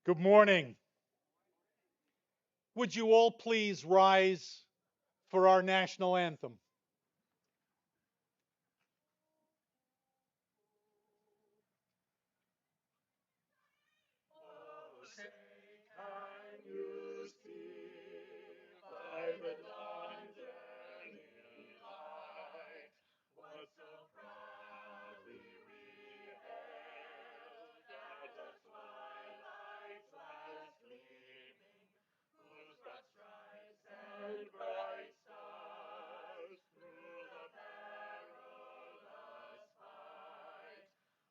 Good morning. Would you all please rise for our national anthem? Oh, say, can you see by the dawn's early light what so proudly we hailed at the twilight's last gleaming, whose broad stripes and bright stars through the perilous fight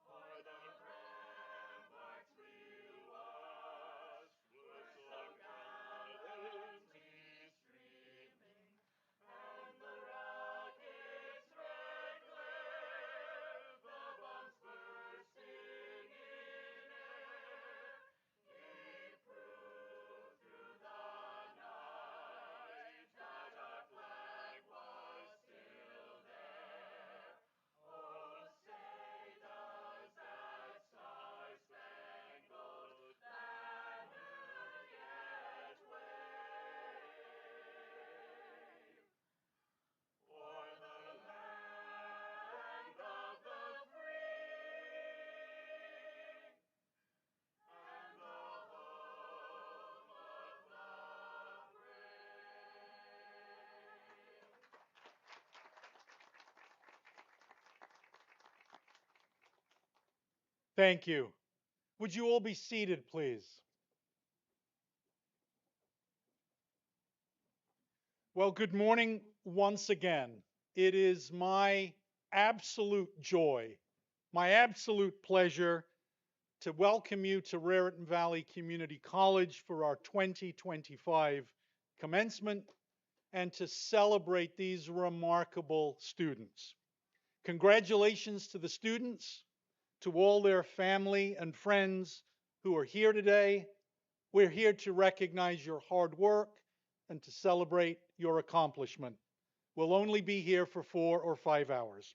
o'er the ramparts we watched were so gallantly streaming, and the rocket's red glare, the bombs bursting in air, gave proof through the night that our flag was still there. Oh, say does that star-spangled banner yet wave o'er the land of the free and the home of the brave? Thank you. Would you all be seated, please? Well, good morning once again. It is my absolute joy, my absolute pleasure to welcome you to Raritan Valley Community College for our 2025 commencement and to celebrate these remarkable students. Congratulations to the students, to all their family and friends who are here today. We're here to recognize your hard work and to celebrate your accomplishment. We'll only be here for 4 or 5 hours.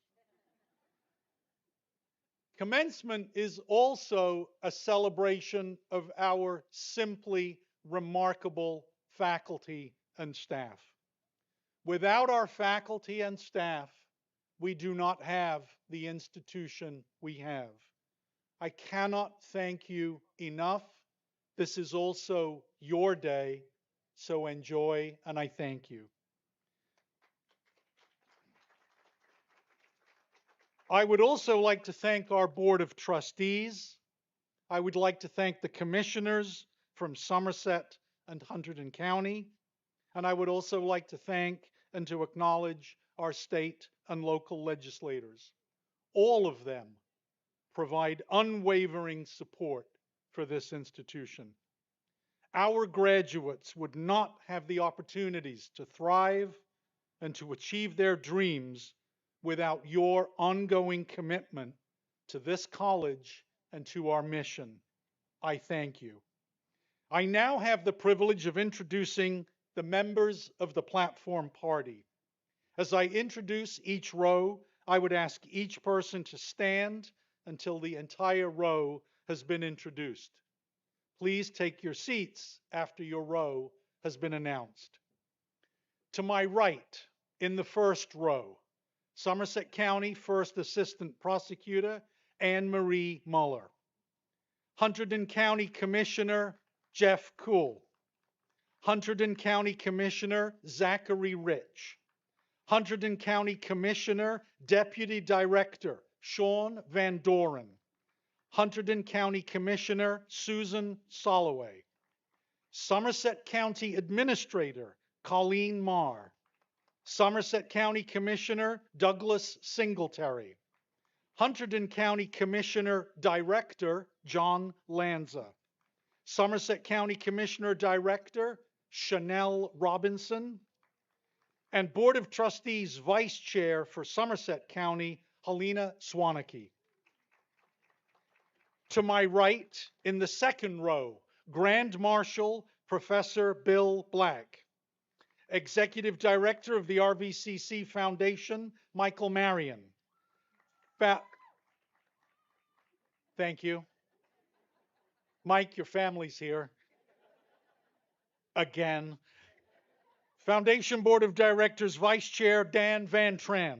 Commencement is also a celebration of our simply remarkable faculty and staff. Without our faculty and staff, we do not have the institution we have. I cannot thank you enough. This is also your day, so enjoy, and I thank you. I would also like to thank our Board of Trustees. I would like to thank the commissioners from Somerset and Hunterdon County. And I would also like to thank and to acknowledge our state and local legislators. All of them provide unwavering support for this institution. Our graduates would not have the opportunities to thrive and to achieve their dreams without your ongoing commitment to this college and to our mission. I thank you. I now have the privilege of introducing the members of the platform party. As I introduce each row, I would ask each person to stand until the entire row has been introduced. Please take your seats after your row has been announced. To my right, in the first row, Somerset County First Assistant Prosecutor Anne Marie Muller. Hunterdon County Commissioner Jeff Kuhl. Hunterdon County Commissioner Zachary Rich. Hunterdon County Commissioner Deputy Director Sean Van Doren. Hunterdon County Commissioner Susan Soloway. Somerset County Administrator Colleen Marr. Somerset County Commissioner Douglas Singletary. Hunterdon County Commissioner Director John Lanza. Somerset County Commissioner Director Chanel Robinson. And Board of Trustees Vice Chair for Somerset County, Helena Swaneke. To my right, in the second row, Grand Marshal Professor Bill Black. Executive Director of the RVCC Foundation, Michael Marion. Thank you. Mike, your family's here again. Foundation Board of Directors Vice Chair Dan Van Tran.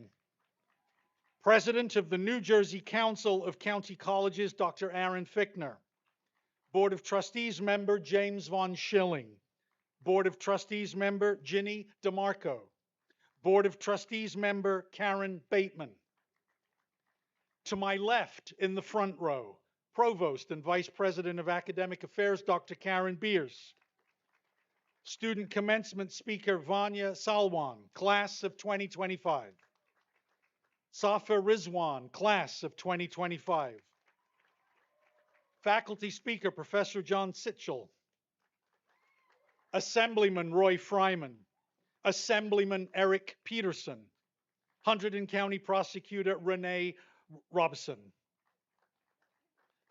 President of the New Jersey Council of County Colleges, Dr. Aaron Fichtner. Board of Trustees member James Von Schilling. Board of Trustees member Ginny DeMarco. Board of Trustees member Karen Bateman. To my left in the front row, Provost and Vice President of Academic Affairs, Dr. Karen Beers. Student commencement speaker Vanya Salwan, class of 2025. Safa Rizwan, class of 2025. Faculty speaker Professor John Sitchell. Assemblyman Roy Fryman. Assemblyman Eric Peterson. Hunterdon County Prosecutor Renee Robson.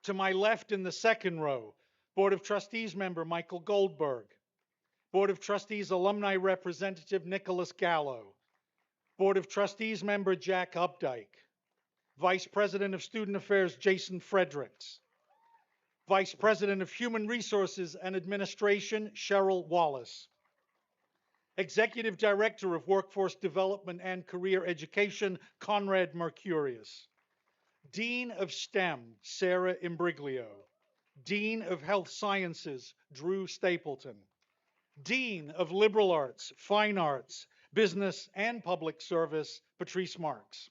To my left in the second row, Board of Trustees member Michael Goldberg. Board of Trustees alumni representative Nicholas Gallo. Board of Trustees member Jack Updike. Vice President of Student Affairs Jason Fredericks. Vice President of Human Resources and Administration Cheryl Wallace. Executive Director of Workforce Development and Career Education Conrad Mercurius. Dean of STEM Sarah Imbriglio. Dean of Health Sciences Drew Stapleton. Dean of Liberal Arts, Fine Arts, Business and Public Service, Patrice Marks.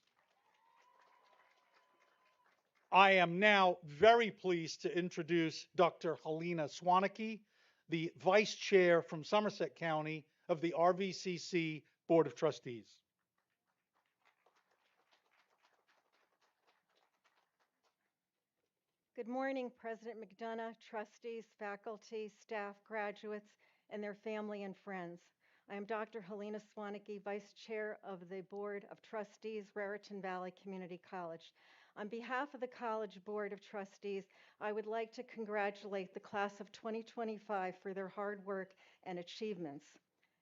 I am now very pleased to introduce Dr. Helena Swanecke, the Vice Chair from Somerset County of the RVCC Board of Trustees. Good morning, President McDonough, trustees, faculty, staff, graduates, and their family and friends. I am Dr. Helena Swanecke, Vice Chair of the Board of Trustees, Raritan Valley Community College. On behalf of the College Board of Trustees, I would like to congratulate the class of 2025 for their hard work and achievements.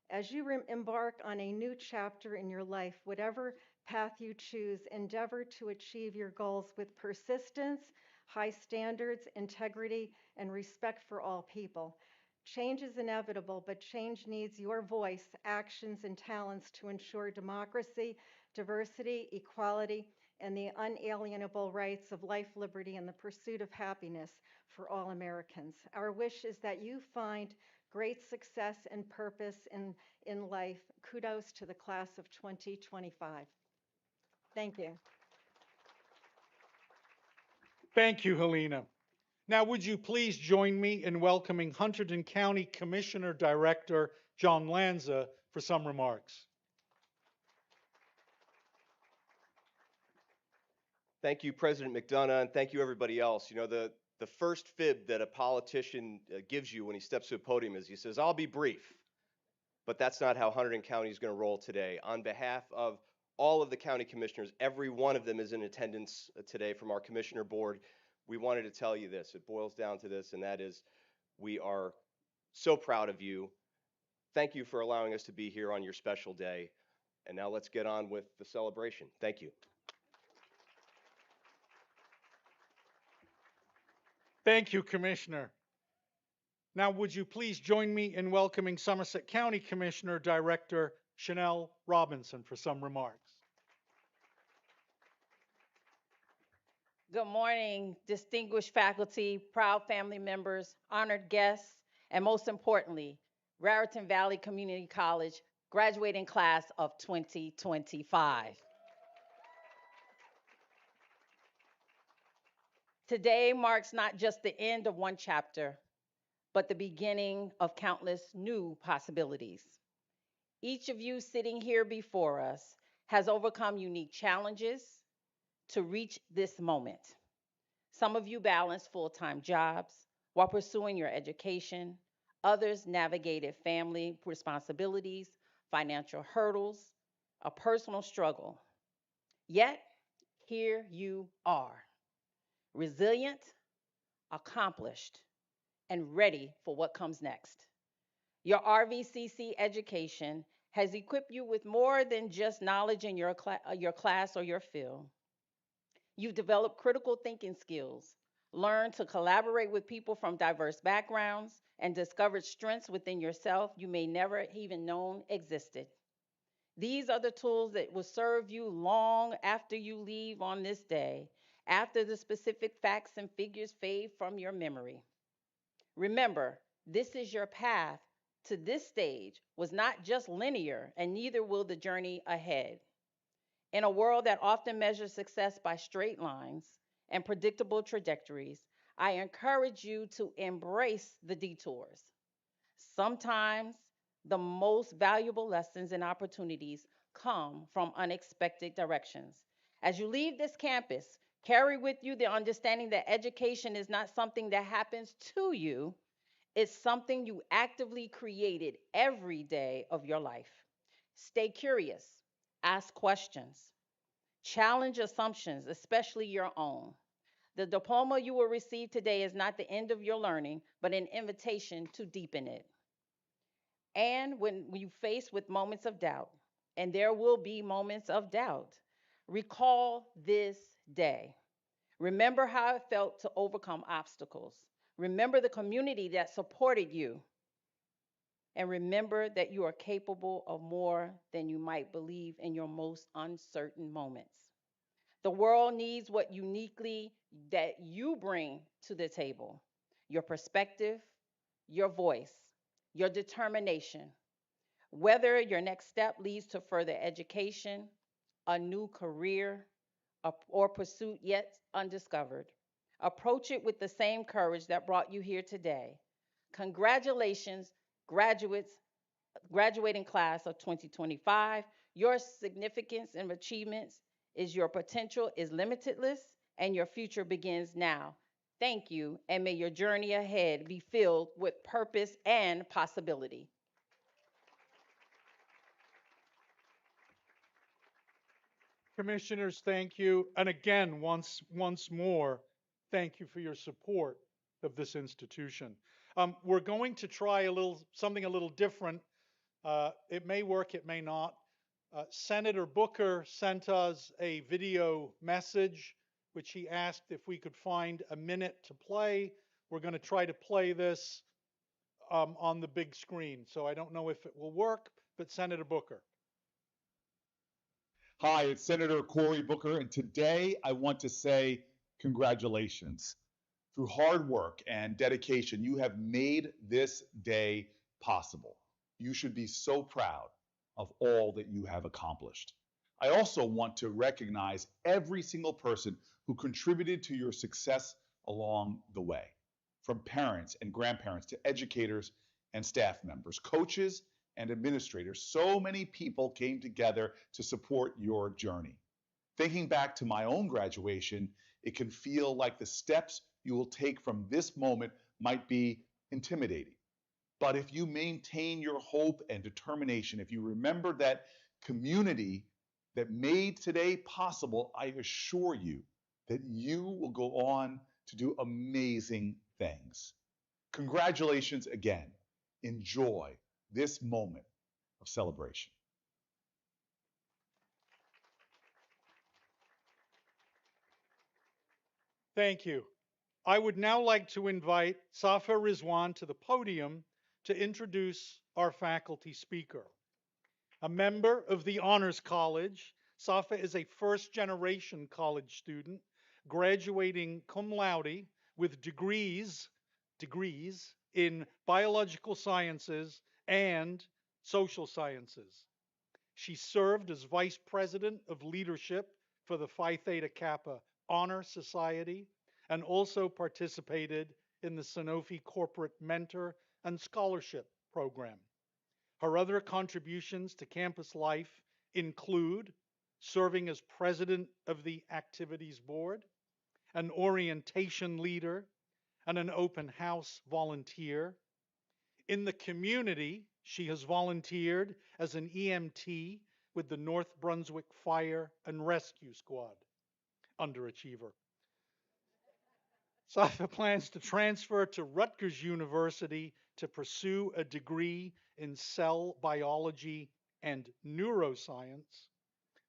As you embark on a new chapter in your life, whatever path you choose, endeavor to achieve your goals with persistence, high standards, integrity, and respect for all people. Change is inevitable, but change needs your voice, actions, and talents to ensure democracy, diversity, equality, and the unalienable rights of life, liberty, and the pursuit of happiness for all Americans. Our wish is that you find great success and purpose in life. Kudos to the class of 2025. Thank you. Thank you, Helena. Now, would you please join me in welcoming Hunterdon County Commissioner Director John Lanza for some remarks. Thank you, President McDonough, and thank you, everybody else. You know, the first fib that a politician gives you when he steps to a podium is he says, I'll be brief. But that's not how Hunterdon County is going to roll today. On behalf of all of the county commissioners, every one of them is in attendance today from our commissioner board. We wanted to tell you this. It boils down to this, and that is we are so proud of you. Thank you for allowing us to be here on your special day. And now let's get on with the celebration. Thank you. Thank you, Commissioner. Now, would you please join me in welcoming Somerset County Commissioner Director Chanel Robinson for some remarks. Good morning, distinguished faculty, proud family members, honored guests, and most importantly, Raritan Valley Community College graduating class of 2025. Today marks not just the end of one chapter, but the beginning of countless new possibilities. Each of you sitting here before us has overcome unique challenges to reach this moment. Some of you balanced full-time jobs while pursuing your education. Others navigated family responsibilities, financial hurdles, a personal struggle. Yet, here you are, resilient, accomplished, and ready for what comes next. Your RVCC education has equipped you with more than just knowledge in your class or your field. You've developed critical thinking skills, Learn to collaborate with people from diverse backgrounds and discover strengths within yourself you may never even known existed. These are the tools that will serve you long after you leave on this day, after the specific facts and figures fade from your memory. Remember, this is your path to this stage was not just linear, and neither will the journey ahead. In a world that often measures success by straight lines and predictable trajectories, I encourage you to embrace the detours. Sometimes the most valuable lessons and opportunities come from unexpected directions. As you leave this campus, carry with you the understanding that education is not something that happens to you, it's something you actively created every day of your life. Stay curious, ask questions, challenge assumptions, especially your own. The diploma you will receive today is not the end of your learning, but an invitation to deepen it. And when you face with moments of doubt, and there will be moments of doubt, recall this day. Remember how it felt to overcome obstacles. Remember the community that supported you. And remember that you are capable of more than you might believe in your most uncertain moments. The world needs what uniquely that you bring to the table: your perspective, your voice, your determination. Whether your next step leads to further education, a new career, or pursuit yet undiscovered, approach it with the same courage that brought you here today. Congratulations, graduates, graduating class of 2025. Your significance and achievements is your potential is limitless and your future begins now. Thank you, and may your journey ahead be filled with purpose and possibility. Commissioners, thank you. And again, once more, thank you for your support of this institution. We're going to try something a little different. It may work, it may not. Senator Booker sent us a video message, which he asked if we could find a minute to play. We're going to try to play this on the big screen. So I don't know if it will work, but Senator Booker. Hi, it's Senator Cory Booker, and today I want to say congratulations. Through hard work and dedication, you have made this day possible. You should be so proud of all that you have accomplished. I also want to recognize every single person who contributed to your success along the way, from parents and grandparents to educators and staff members, coaches and administrators. So many people came together to support your journey. Thinking back to my own graduation, it can feel like the steps you will take from this moment might be intimidating. But if you maintain your hope and determination, if you remember that community that made today possible, I assure you that you will go on to do amazing things. Congratulations again. Enjoy this moment of celebration. Thank you. I would now like to invite Safa Rizwan to the podium to introduce our faculty speaker. A member of the Honors College, Safa is a first-generation college student, graduating cum laude with degrees in biological sciences and social sciences. She served as vice president of leadership for the Phi Theta Kappa Honor Society and also participated in the Sanofi Corporate Mentor and Scholarship Program. Her other contributions to campus life include serving as president of the Activities Board, an orientation leader, and an open house volunteer. In the community, she has volunteered as an EMT with the North Brunswick Fire and Rescue Squad. Underachiever. Safa plans to transfer to Rutgers University to pursue a degree in cell biology and neuroscience.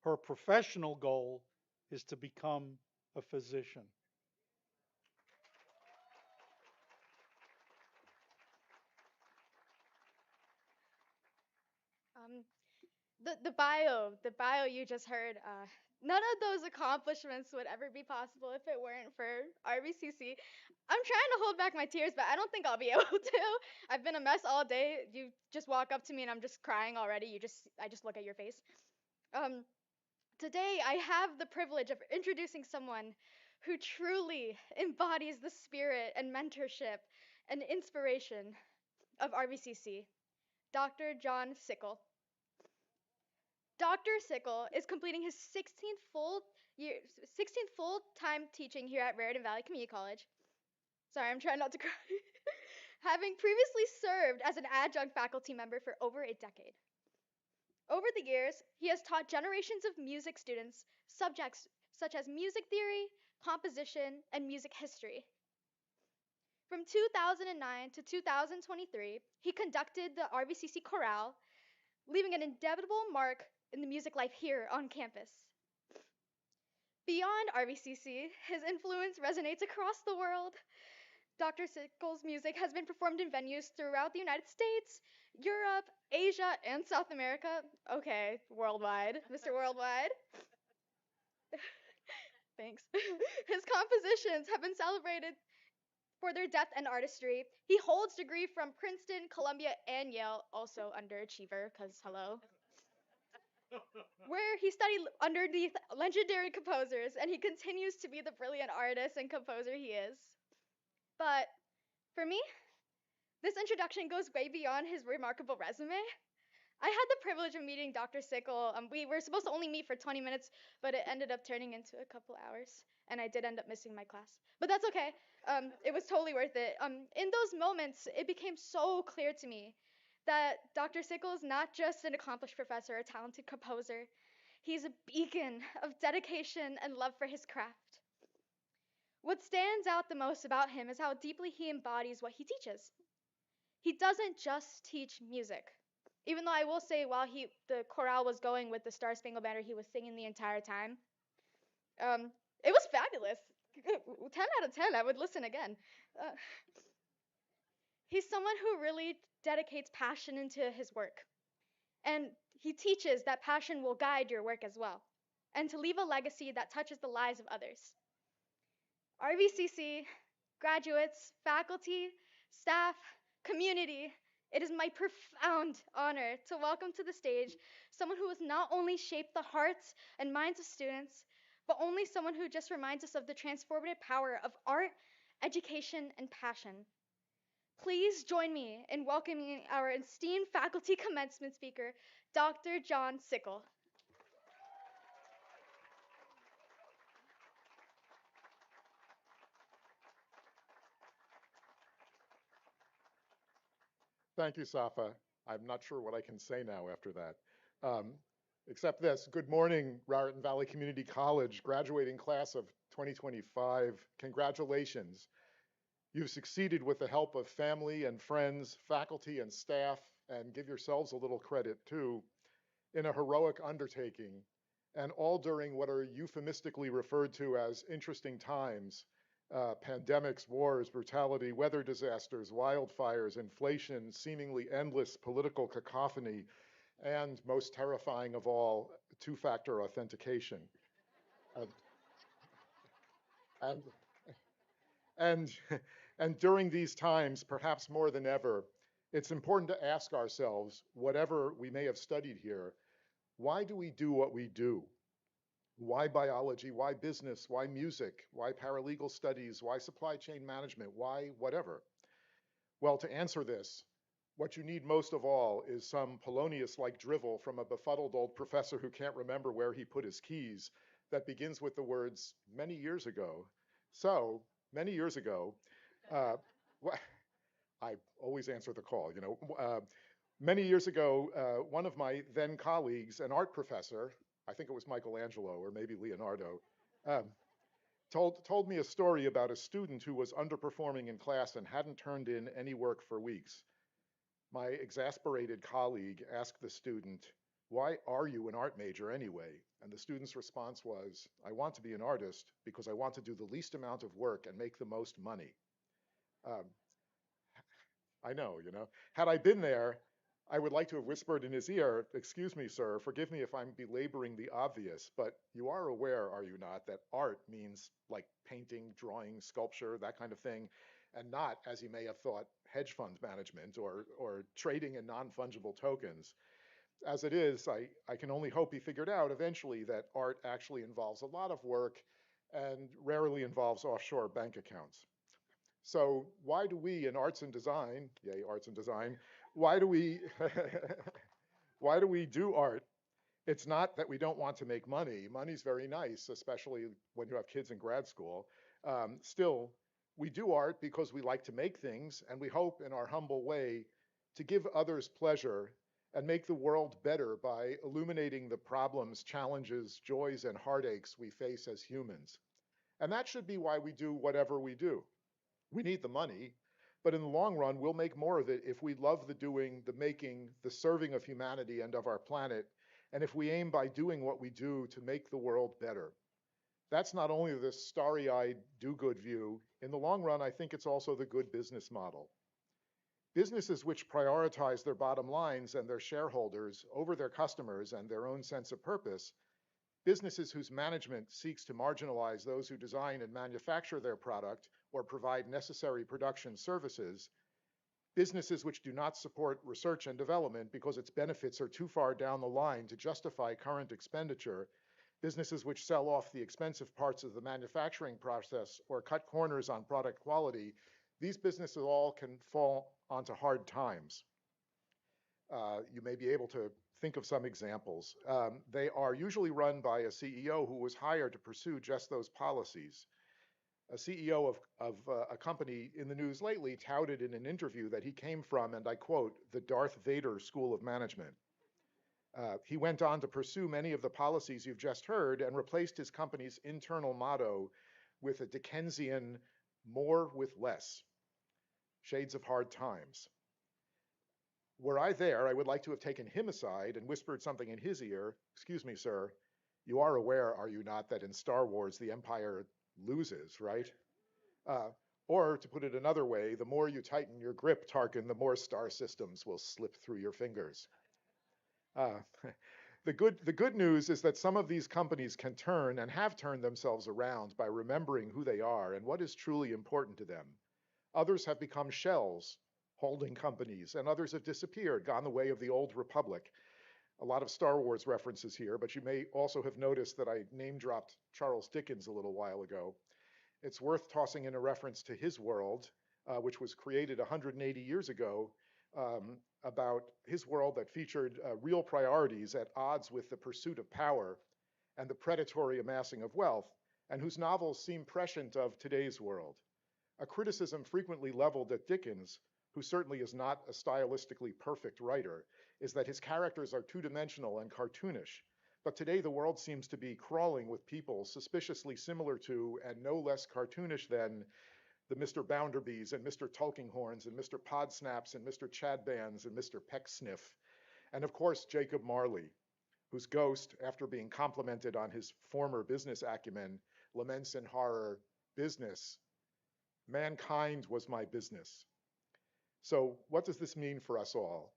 Her professional goal is to become a physician. The bio you just heard, none of those accomplishments would ever be possible if it weren't for RVCC. I'm trying to hold back my tears, but I don't think I'll be able to. I've been a mess all day. You just walk up to me and I'm just crying already. I just look at your face. Um, Today I have the privilege of introducing someone who truly embodies the spirit and mentorship and inspiration of RVCC, Dr. John Sickle. Dr. Sickle is completing his 16th full-time teaching here at Raritan Valley Community College. Sorry, I'm trying not to cry. Having previously served as an adjunct faculty member for over a decade. Over the years, he has taught generations of music students subjects such as music theory, composition, and music history. From 2009 to 2023, he conducted the RVCC chorale, leaving an indelible mark in the music life here on campus. Beyond RVCC, his influence resonates across the world. Dr. Sickle's music has been performed in venues throughout the United States, Europe, Asia, and South America. Okay, worldwide, Mr. Worldwide. Thanks. His compositions have been celebrated for their depth and artistry. He holds degree from Princeton, Columbia, and Yale, also underachiever, because hello. Where he studied underneath legendary composers, and he continues to be the brilliant artist and composer he is. But for me, this introduction goes way beyond his remarkable resume. I had the privilege of meeting Dr. Sickle. We were supposed to only meet for 20 minutes, but it ended up turning into a couple hours, and I did end up missing my class. But that's okay. It was totally worth it. In those moments, it became so clear to me that Dr. Sickle is not just an accomplished professor or talented composer. He's a beacon of dedication and love for his craft. What stands out the most about him is how deeply he embodies what he teaches. He doesn't just teach music. Even though I will say while the chorale was going with the Star Spangled Banner, he was singing the entire time. It was fabulous. 10 out of 10, I would listen again. He's someone who really dedicates passion into his work. And he teaches that passion will guide your work as well, and to leave a legacy that touches the lives of others. RVCC, graduates, faculty, staff, community, it is my profound honor to welcome to the stage someone who has not only shaped the hearts and minds of students, but only someone who just reminds us of the transformative power of art, education, and passion. Please join me in welcoming our esteemed faculty commencement speaker, Dr. John Sickle. Thank you, Safa. I'm not sure what I can say now after that. Except this, good morning, Raritan Valley Community College, graduating class of 2025. Congratulations. You've succeeded with the help of family and friends, faculty and staff, and give yourselves a little credit too, in a heroic undertaking, and all during what are euphemistically referred to as interesting times. Pandemics, wars, brutality, weather disasters, wildfires, inflation, seemingly endless political cacophony, and most terrifying of all, two-factor authentication. And, and, and during these times, perhaps more than ever, it's important to ask ourselves, whatever we may have studied here, why do we do what we do? Why biology? Why business? Why music? Why paralegal studies? Why supply chain management? Why whatever? Well, to answer this, what you need most of all is some Polonius-like drivel from a befuddled old professor who can't remember where he put his keys that begins with the words, many years ago. So, many years ago, I always answer the call, you know. Many years ago, one of my then colleagues, an art professor, I think it was Michelangelo or maybe Leonardo, told me a story about a student who was underperforming in class and hadn't turned in any work for weeks. My exasperated colleague asked the student, "Why are you an art major anyway?" And the student's response was, "I want to be an artist because I want to do the least amount of work and make the most money." I know, you know. Had I been there, I would like to have whispered in his ear, "Excuse me, sir, forgive me if I'm belaboring the obvious, but you are aware, are you not, that art means like painting, drawing, sculpture, that kind of thing, and not, as you may have thought, hedge fund management or trading in non-fungible tokens. As it is, I can only hope he figured out eventually that art actually involves a lot of work and rarely involves offshore bank accounts. So why do we in arts and design, yay, arts and design, why do we why do we do art? It's not that we don't want to make money. Money's very nice, especially when you have kids in grad school. Still, we do art because we like to make things, and we hope in our humble way to give others pleasure and make the world better by illuminating the problems, challenges, joys, and heartaches we face as humans. And that should be why we do whatever we do. We need the money, but in the long run, we'll make more of it if we love the doing, the making, the serving of humanity and of our planet, and if we aim by doing what we do to make the world better. That's not only the starry-eyed do-good view. In the long run, I think it's also the good business model. Businesses which prioritize their bottom lines and their shareholders over their customers and their own sense of purpose, businesses whose management seeks to marginalize those who design and manufacture their product or provide necessary production services, businesses which do not support research and development because its benefits are too far down the line to justify current expenditure, businesses which sell off the expensive parts of the manufacturing process or cut corners on product quality, these businesses all can fall onto hard times. You may be able to think of some examples. They are usually run by a CEO who was hired to pursue just those policies. A CEO of a company in the news lately touted in an interview that he came from, and I quote, the Darth Vader School of Management. He went on to pursue many of the policies you've just heard and replaced his company's internal motto with a Dickensian more with less. Shades of hard times. Were I there, I would like to have taken him aside and whispered something in his ear. Excuse me, sir, you are aware, are you not, that in Star Wars the Empire loses, right? Or to put it another way, the more you tighten your grip, Tarkin, the more star systems will slip through your fingers. The good news is that some of these companies can turn and have turned themselves around by remembering who they are and what is truly important to them. Others have become shells, holding companies, and others have disappeared, gone the way of the old republic. A lot of Star Wars references here, but you may also have noticed that I name-dropped Charles Dickens a little while ago. It's worth tossing in a reference to his world, which was created 180 years ago, about his world that featured real priorities at odds with the pursuit of power and the predatory amassing of wealth, and whose novels seem prescient of today's world. A criticism frequently leveled at Dickens, who certainly is not a stylistically perfect writer, is that his characters are two-dimensional and cartoonish. But today the world seems to be crawling with people suspiciously similar to and no less cartoonish than the Mr. Bounderbys and Mr. Tulkinghorns and Mr. Podsnaps and Mr. Chadbands and Mr. Pecksniff. And of course, Jacob Marley, whose ghost, after being complimented on his former business acumen, laments in horror, business. Mankind was my business. So what does this mean for us all?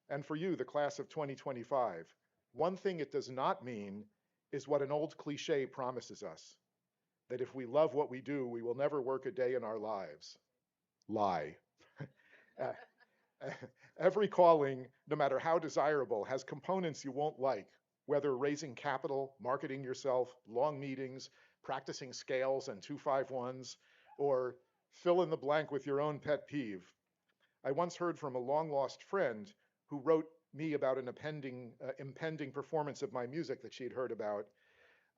And for you, the class of 2025? One thing it does not mean is what an old cliche promises us, that if we love what we do, we will never work a day in our lives. Lie. Every calling, no matter how desirable, has components you won't like, whether raising capital, marketing yourself, long meetings, practicing scales and 2-5-1s, or fill in the blank with your own pet peeve. I once heard from a long-lost friend who wrote me about an impending performance of my music that she had heard about.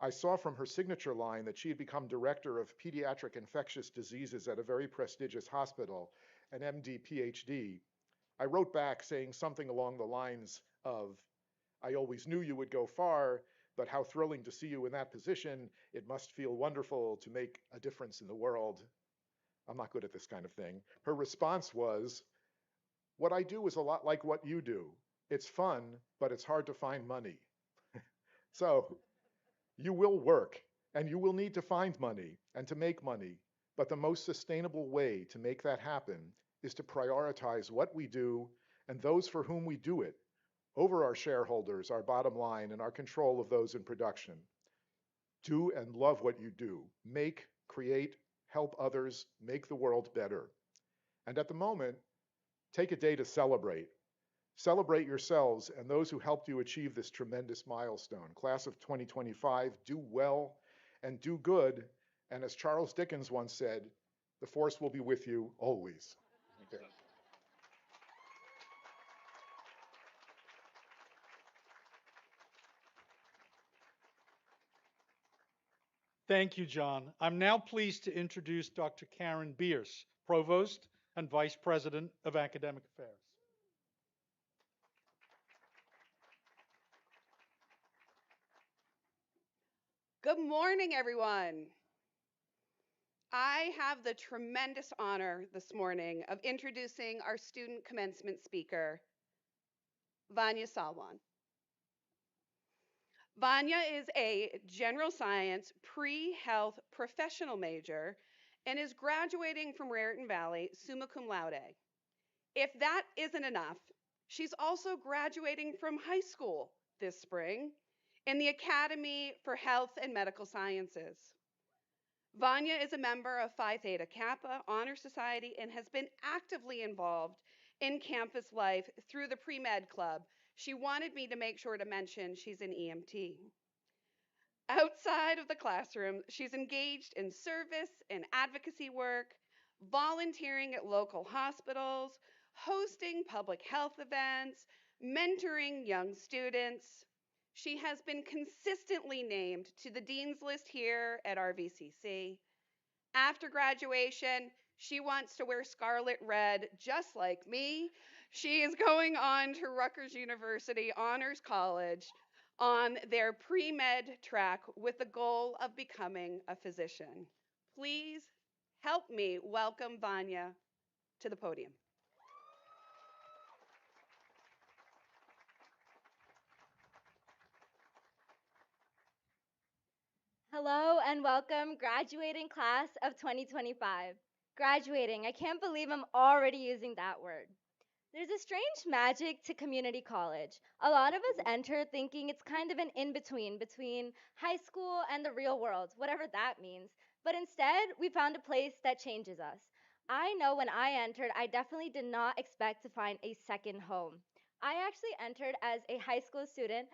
I saw from her signature line that she had become director of pediatric infectious diseases at a very prestigious hospital, an MD, PhD. I wrote back saying something along the lines of, I always knew you would go far, but how thrilling to see you in that position. It must feel wonderful to make a difference in the world. I'm not good at this kind of thing. Her response was, what I do is a lot like what you do. It's fun, but it's hard to find money. So you will work, and you will need to find money and to make money, but the most sustainable way to make that happen is to prioritize what we do and those for whom we do it, over our shareholders, our bottom line, and our control of those in production. Do and love what you do. Make, create, help others, make the world better. And at the moment, take a day to celebrate. Celebrate yourselves and those who helped you achieve this tremendous milestone. Class of 2025, do well and do good. And as Charles Dickens once said, the force will be with you always. Okay. Thank you, John. I'm now pleased to introduce Dr. Karen Bierce, Provost and Vice President of Academic Affairs. Good morning, everyone. I have the tremendous honor this morning of introducing our student commencement speaker, Vanya Salwan. Vanya is a general science pre-health professional major and is graduating from Raritan Valley summa cum laude. If that isn't enough, she's also graduating from high school this spring in the Academy for Health and Medical Sciences. Vanya is a member of Phi Theta Kappa Honor Society and has been actively involved in campus life through the Pre-Med Club. She wanted me to make sure to mention she's an EMT. Outside of the classroom, she's engaged in service and advocacy work, volunteering at local hospitals, hosting public health events, mentoring young students. She has been consistently named to the Dean's List here at RVCC. After graduation, she wants to wear scarlet red just like me. She is going on to Rutgers University Honors College on their pre-med track with the goal of becoming a physician. Please help me welcome Vanya to the podium. Hello and welcome, graduating class of 2025. Graduating, I can't believe I'm already using that word. There's a strange magic to community college. A lot of us enter thinking it's kind of an in-between between high school and the real world, whatever that means. But instead, we found a place that changes us. I know when I entered, I definitely did not expect to find a second home. I actually entered as a high school student,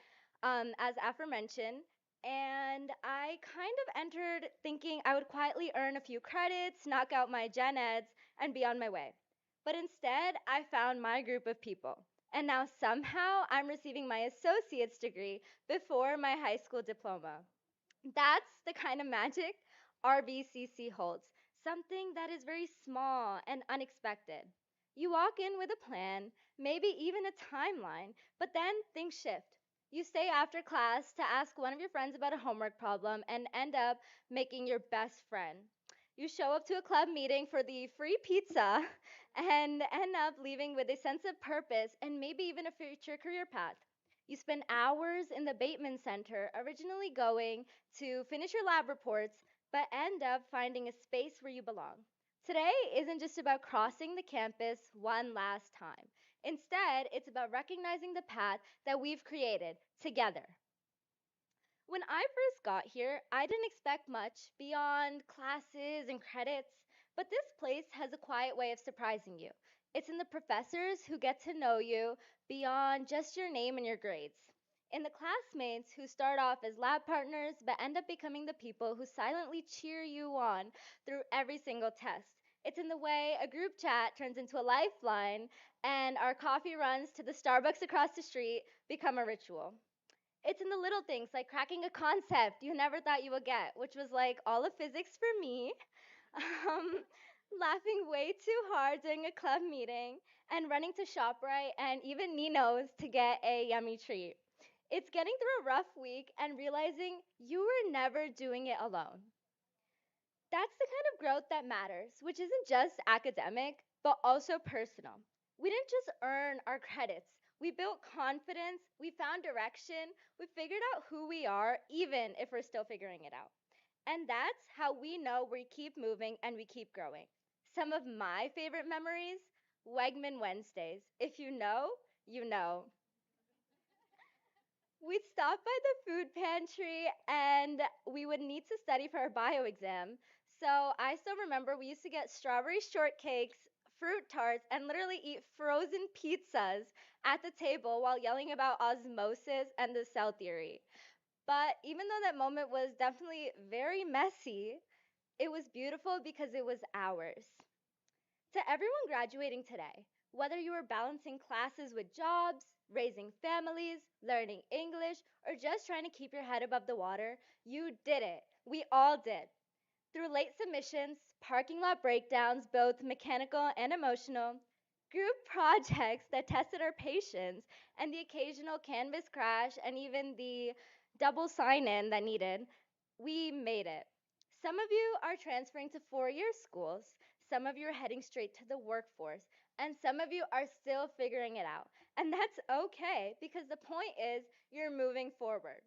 as aforementioned, and I kind of entered thinking I would quietly earn a few credits, knock out my gen eds, and be on my way. But instead, I found my group of people. And now somehow I'm receiving my associate's degree before my high school diploma. That's the kind of magic RVCC holds, something that is very small and unexpected. You walk in with a plan, maybe even a timeline, but then things shift. You stay after class to ask one of your friends about a homework problem and end up making your best friend. You show up to a club meeting for the free pizza and end up leaving with a sense of purpose and maybe even a future career path. You spend hours in the Bateman Center, originally going to finish your lab reports, but end up finding a space where you belong. Today isn't just about crossing the campus one last time. Instead, it's about recognizing the path that we've created together. When I first got here, I didn't expect much beyond classes and credits, but this place has a quiet way of surprising you. It's in the professors who get to know you beyond just your name and your grades. In the classmates who start off as lab partners but end up becoming the people who silently cheer you on through every single test. It's in the way a group chat turns into a lifeline and our coffee runs to the Starbucks across the street become a ritual. It's in the little things like cracking a concept you never thought you would get, which was like all of physics for me, um, laughing way too hard during a club meeting, and running to ShopRite and even Nino's to get a yummy treat. It's getting through a rough week and realizing you were never doing it alone. That's the kind of growth that matters, which isn't just academic, but also personal. We didn't just earn our credits. We built confidence, we found direction, we figured out who we are, even if we're still figuring it out. And that's how we know we keep moving and we keep growing. Some of my favorite memories Wegman Wednesdays. If you know, you know. We'd stop by the food pantry and we would need to study for our bio exam. So I still remember we used to get strawberry shortcakes, fruit tarts, and literally eat frozen pizzas at the table while yelling about osmosis and the cell theory. But even though that moment was definitely very messy, it was beautiful because it was ours. To everyone graduating today, whether you are balancing classes with jobs, raising families, learning English, or just trying to keep your head above the water, you did it. We all did. Through late submissions, parking lot breakdowns, both mechanical and emotional, group projects that tested our patience, and the occasional Canvas crash, and even the double sign in that needed, we made it. Some of you are transferring to 4-year schools, some of you are heading straight to the workforce, and some of you are still figuring it out. And that's okay because the point is you're moving forward.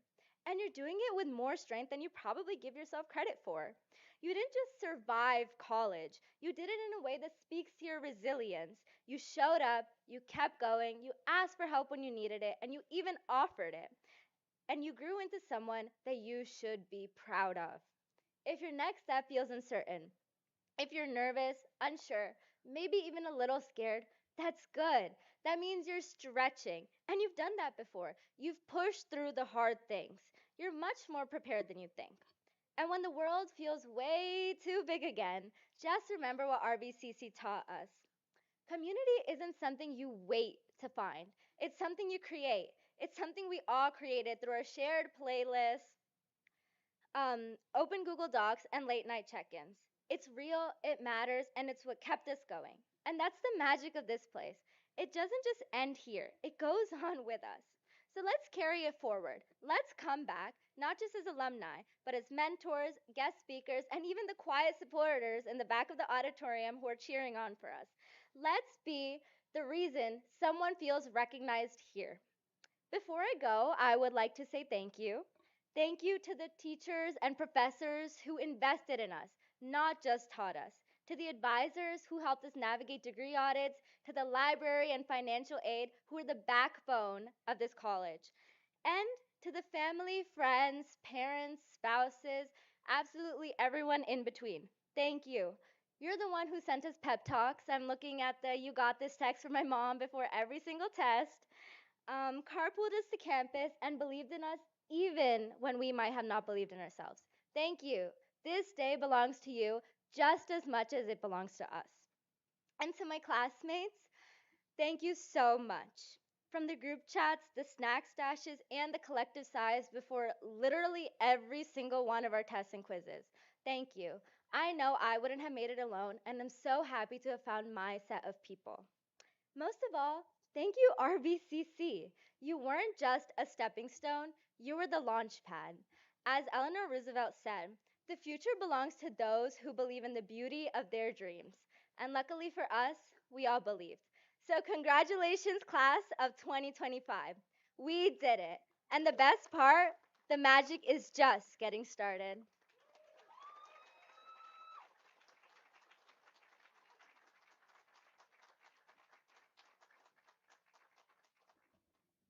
And you're doing it with more strength than you probably give yourself credit for. You didn't just survive college, you did it in a way that speaks to your resilience. You showed up, you kept going, you asked for help when you needed it, and you even offered it. And you grew into someone that you should be proud of. If your next step feels uncertain, if you're nervous, unsure, maybe even a little scared, that's good. That means you're stretching. And you've done that before. You've pushed through the hard things. You're much more prepared than you think. And when the world feels way too big again, just remember what RVCC taught us. Community isn't something you wait to find, it's something you create. It's something we all created through our shared playlists, open Google Docs, and late night check ins. It's real, it matters, and it's what kept us going. And that's the magic of this place. It doesn't just end here, it goes on with us. So let's carry it forward. Let's come back, not just as alumni, but as mentors, guest speakers, and even the quiet supporters in the back of the auditorium who are cheering on for us. Let's be the reason someone feels recognized here. Before I go, I would like to say thank you. Thank you to the teachers and professors who invested in us, not just taught us. To the advisors who helped us navigate degree audits, to the library and financial aid who are the backbone of this college. And to the family, friends, parents, spouses, absolutely everyone in between. Thank you. You're the one who sent us pep talks. I'm looking at the you got this text from my mom before every single test, carpooled us to campus, and believed in us even when we might have not believed in ourselves. Thank you. This day belongs to you just as much as it belongs to us. And to my classmates, thank you so much. From the group chats, the snack stashes, and the collective sighs before literally every single one of our tests and quizzes. Thank you. I know I wouldn't have made it alone, and I'm so happy to have found my set of people. Most of all, thank you, RVCC. You weren't just a stepping stone, you were the launch pad. As Eleanor Roosevelt said, the future belongs to those who believe in the beauty of their dreams. And luckily for us, we all believed. So, congratulations, class of 2025. We did it. And the best part, the magic is just getting started.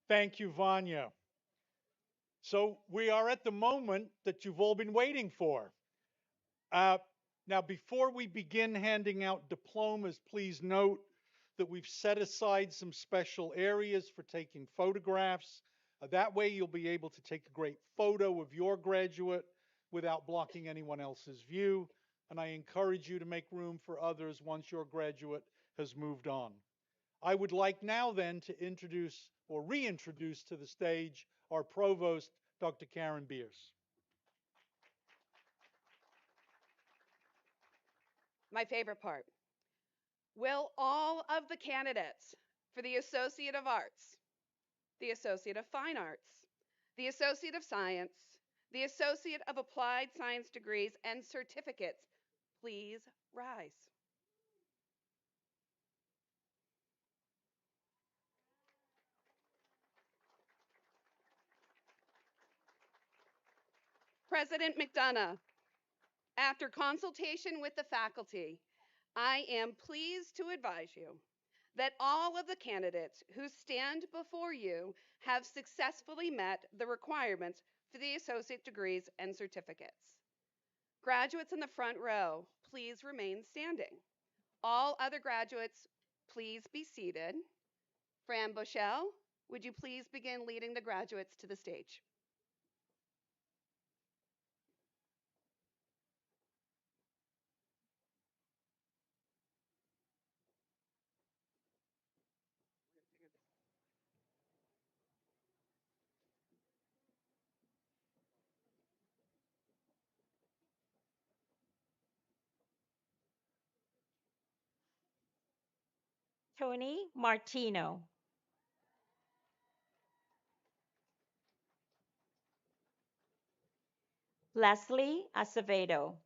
Thank you, Vanya. So we are at the moment that you've all been waiting for. Uh, Now, before we begin handing out diplomas, please note that we've set aside some special areas for taking photographs. That way, you'll be able to take a great photo of your graduate without blocking anyone else's view. And I encourage you to make room for others once your graduate has moved on. I would like now then to introduce or reintroduce to the stage our provost, Dr. Karen Beers. My favorite part. Will all of the candidates for the Associate of Arts, the Associate of Fine Arts, the Associate of Science, the Associate of Applied Science degrees and certificates please rise? President McDonough, after consultation with the faculty, I am pleased to advise you that all of the candidates who stand before you have successfully met the requirements for the associate degrees and certificates. Graduates in the front row, please remain standing. All other graduates, please be seated. Fran Bochelle, would you please begin leading the graduates to the stage? Tony Martino. Leslie Acevedo.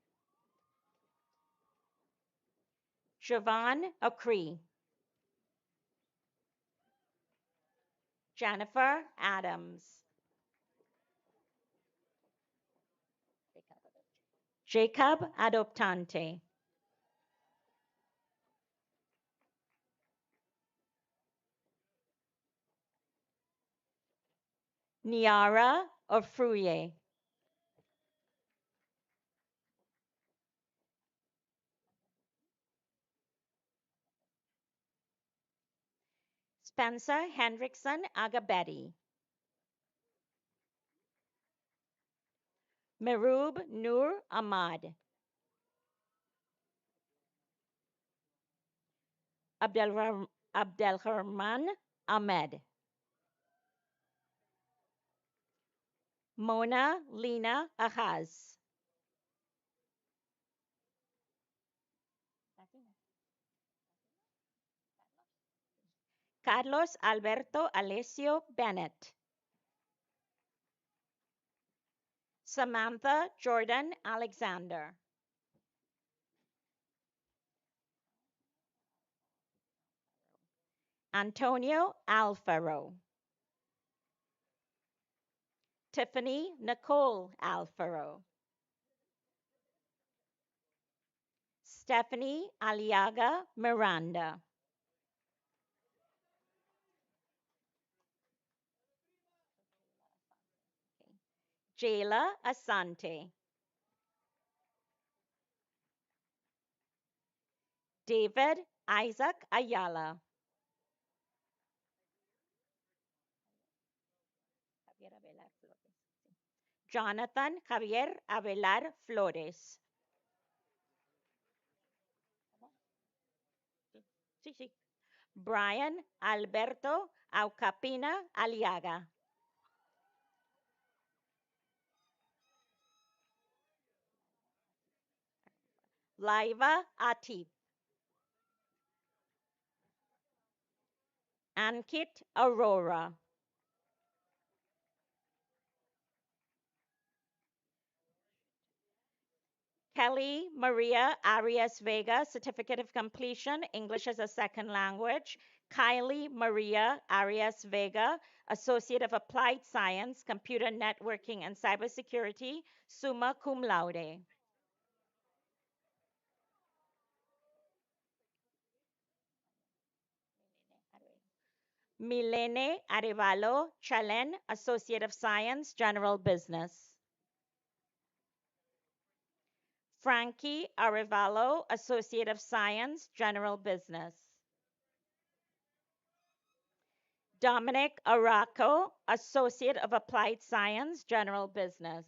Siobhan Ocree. Jennifer Adams. Jacob Adoptante. Niara Ofruye. Spencer Hendrickson Agabetti. Meroob Nur Ahmad. Abdelrahman Ahmed. Mona Lina Ahaz. Carlos Alberto Alessio Bennett. Samantha Jordan Alexander. Antonio Alfaro. Tiffany Nicole Alfaro. Stephanie Aliaga Miranda. Jayla Asante. David Isaac Ayala. Jonathan Javier Avelar Flores. Sí, sí. Brian Alberto Aucapina Aliaga. Laiva Atip. Ankit Aurora. Kelly Maria Arias Vega, Certificate of Completion, English as a Second Language. Kylie Maria Arias Vega, Associate of Applied Science, Computer Networking and Cybersecurity, summa cum laude. Milene Arevalo Chalen, Associate of Science, General Business. Frankie Arevalo, Associate of Science, General Business. Dominic Araco, Associate of Applied Science, General Business.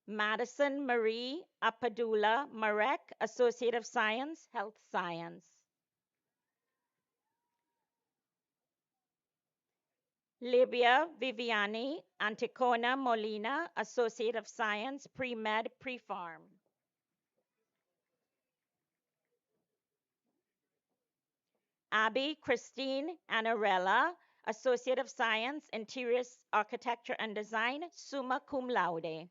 Madison Marie Apadula Marek, Associate of Science, Health Science. Libia Viviani Anticona Molina, Associate of Science, Pre-Med, Pre-Pharm. Abby Christine Anarella, Associate of Science, Interior Architecture and Design, summa cum laude.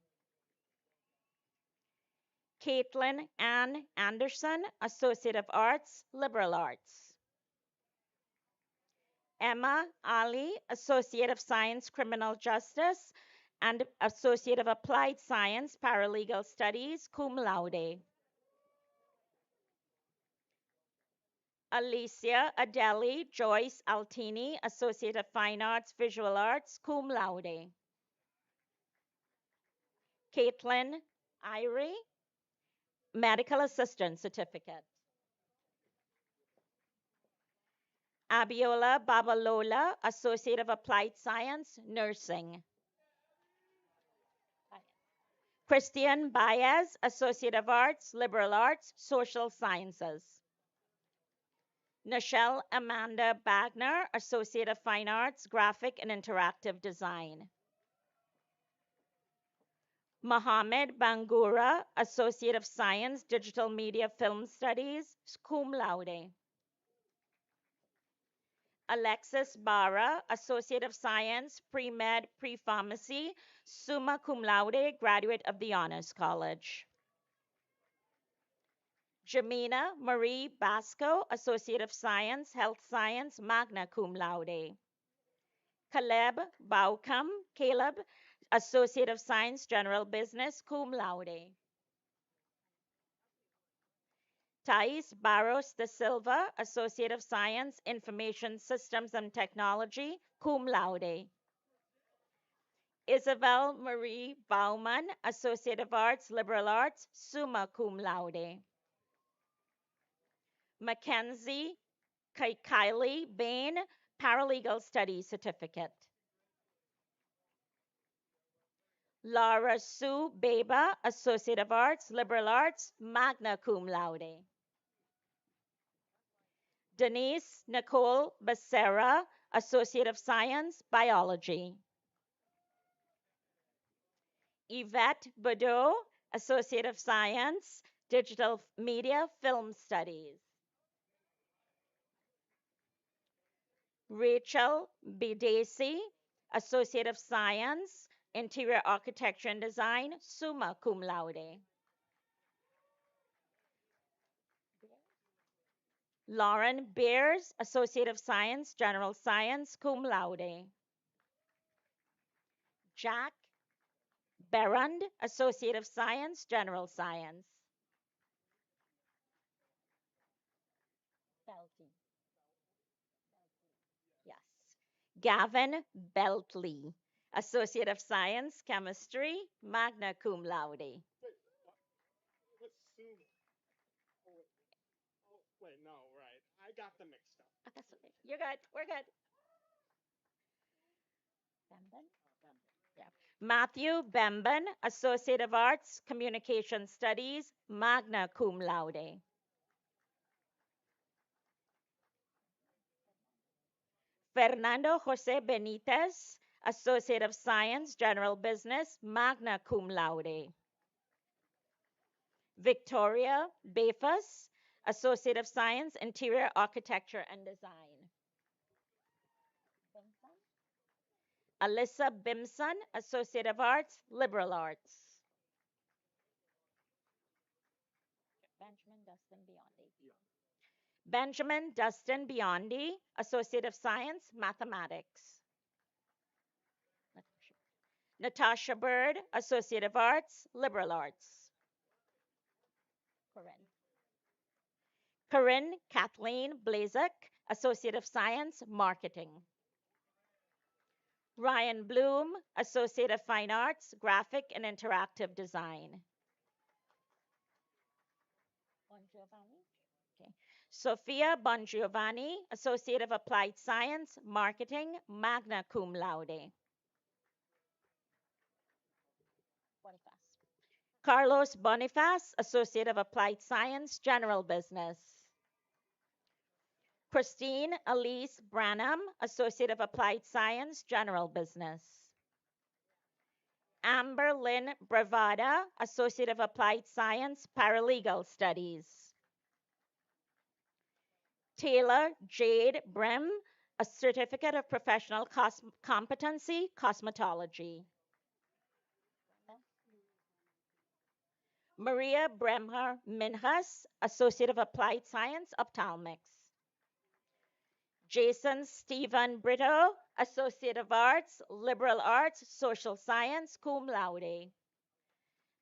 Caitlin Ann Anderson, Associate of Arts, Liberal Arts. Emma Ali, Associate of Science, Criminal Justice, and Associate of Applied Science, Paralegal Studies, cum laude. Alicia Adeli Joyce Altini, Associate of Fine Arts, Visual Arts, cum laude. Caitlin Irie, Medical Assistant Certificate. Abiola Babalola, Associate of Applied Science, Nursing. Christian Baez, Associate of Arts, Liberal Arts, Social Sciences. Nichelle Amanda Bagner, Associate of Fine Arts, Graphic and Interactive Design. Mohammed Bangura, Associate of Science, Digital Media Film Studies, cum laude. Alexis Barra, Associate of Science, Pre-Med, Pre-Pharmacy, summa cum laude, graduate of the Honors College. Jamina Marie Basco, Associate of Science, Health Science, magna cum laude. Caleb Caleb, Associate of Science, General Business, cum laude. Thais Barros da Silva, Associate of Science, Information Systems and Technology, cum laude. Isabel Marie Baumann, Associate of Arts, Liberal Arts, summa cum laude. Mackenzie Kylie Bain, Paralegal Studies Certificate. Laura Sue Beba, Associate of Arts, Liberal Arts, magna cum laude. Denise Nicole Becerra, Associate of Science, Biology. Yvette Badeau, Associate of Science, Digital Media Film Studies. Rachel Bidesi, Associate of Science, Interior Architecture and Design, summa cum laude. Lauren Beers, Associate of Science, General Science, cum laude. Jack Berrand, Associate of Science, General Science. Belty. Yes. Gavin Beltley, Associate of Science, Chemistry, magna cum laude. Let's zoom. Wait, no, right. I got them mixed up. Oh, that's okay. You're good. We're good. Bemben? Yeah. Matthew Bemben, Associate of Arts, Communication Studies, magna cum laude. Fernando Jose Benitez, Associate of Science, General Business, magna cum laude. Victoria Befas, Associate of Science, Interior Architecture and Design. Alyssa Bimson, Associate of Arts, Liberal Arts. Benjamin Dustin Biondi. Benjamin Dustin Biondi, Associate of Science, Mathematics. Natasha Bird, Associate of Arts, Liberal Arts. Corinne Kathleen Blazek, Associate of Science, Marketing. Ryan Bloom, Associate of Fine Arts, Graphic and Interactive Design. Okay. Sophia Bongiovanni, Associate of Applied Science, Marketing, magna cum laude. Carlos Boniface, Associate of Applied Science, General Business. Christine Elise Branham, Associate of Applied Science, General Business. Amber Lynn Bravada, Associate of Applied Science, Paralegal Studies. Taylor Jade Brim, a Certificate of Professional Competency, Cosmetology. Maria Bremher Minhas, Associate of Applied Science, Ophthalmics. Jason Stephen Brito, Associate of Arts, Liberal Arts, Social Science, cum laude.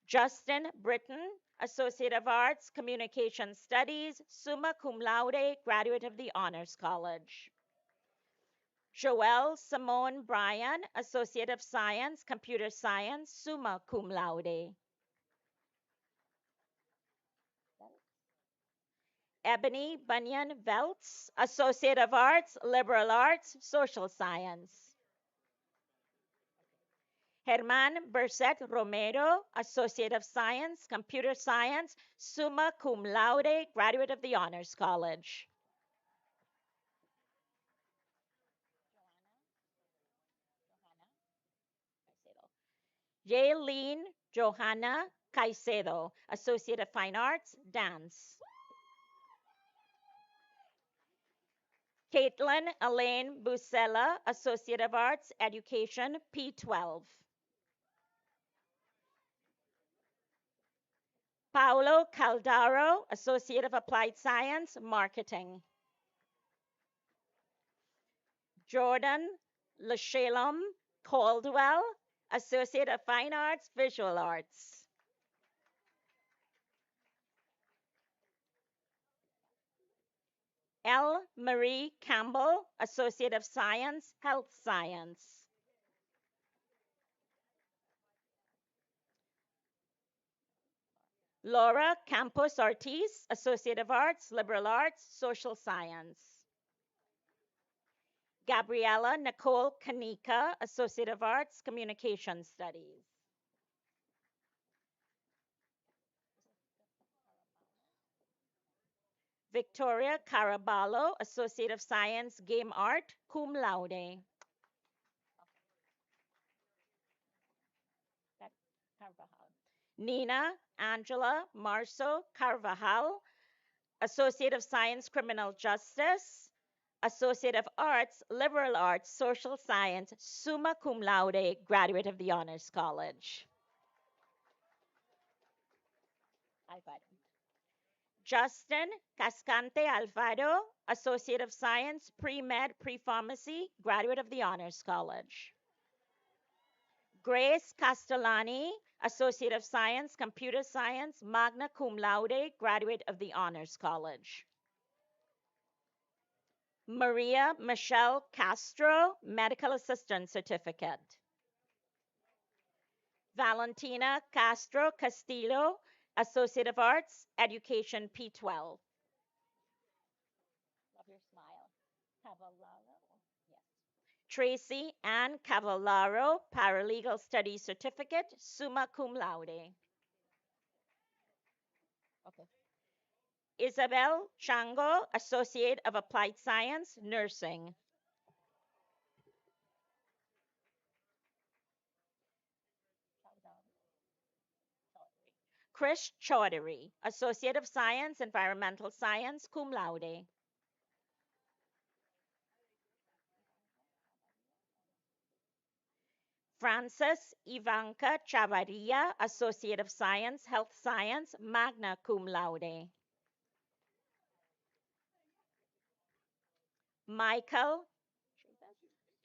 Justin Britton, Associate of Arts, Communication Studies, summa cum laude, graduate of the Honors College. Joelle Simone Bryan, Associate of Science, Computer Science, summa cum laude. Ebony Bunyan Veltz, Associate of Arts, Liberal Arts, Social Science. Germán Berset Romero, Associate of Science, Computer Science, summa cum laude, graduate of the Honors College. Jaylene Johanna Caicedo, Associate of Fine Arts, Dance. Caitlin Elaine Busella, Associate of Arts, Education, P12. Paulo Caldaro, Associate of Applied Science, Marketing. Jordan Lashalom Caldwell, Associate of Fine Arts, Visual Arts. L. Marie Campbell, Associate of Science, Health Science. Laura Campos Ortiz, Associate of Arts, Liberal Arts, Social Science. Gabriella Nicole Kanika, Associate of Arts, Communication Studies. Victoria Caraballo, Associate of Science, Game Art, cum laude. Nina Angela Marso Carvajal, Associate of Science, Criminal Justice, Associate of Arts, Liberal Arts, Social Science, summa cum laude, graduate of the Honors College. Justin Cascante Alvaro, Associate of Science, Pre-Med, Pre-Pharmacy, graduate of the Honors College. Grace Castellani, Associate of Science, Computer Science, magna cum laude, graduate of the Honors College. Maria Michelle Castro, Medical Assistant Certificate. Valentina Castro Castillo, Associate of Arts, Education, P12. Love your smile. Cavallaro. Yes. Tracy Ann Cavallaro, Paralegal Studies Certificate, summa cum laude. Okay. Isabel Chango, Associate of Applied Science, Nursing. Krish Chaudhary, Associate of Science, Environmental Science, cum laude. Frances Ivanka Chavarria, Associate of Science, Health Science, magna cum laude. Michael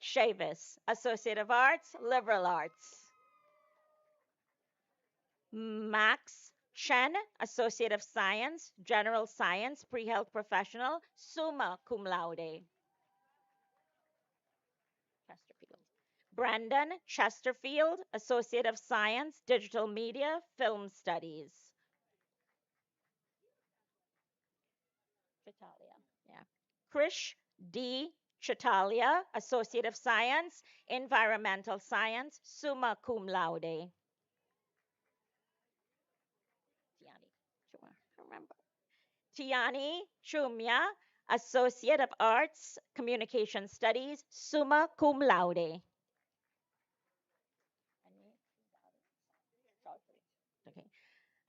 Chavis, Associate of Arts, Liberal Arts. Max Chen, Associate of Science, General Science, Pre-Health Professional, summa cum laude. Chesterfield. Brandon Chesterfield, Associate of Science, Digital Media, Film Studies. Chitalia, yeah. Krish D. Chitalia, Associate of Science, Environmental Science, summa cum laude. Tiani Chumya, Associate of Arts, Communication Studies, summa cum laude. Okay.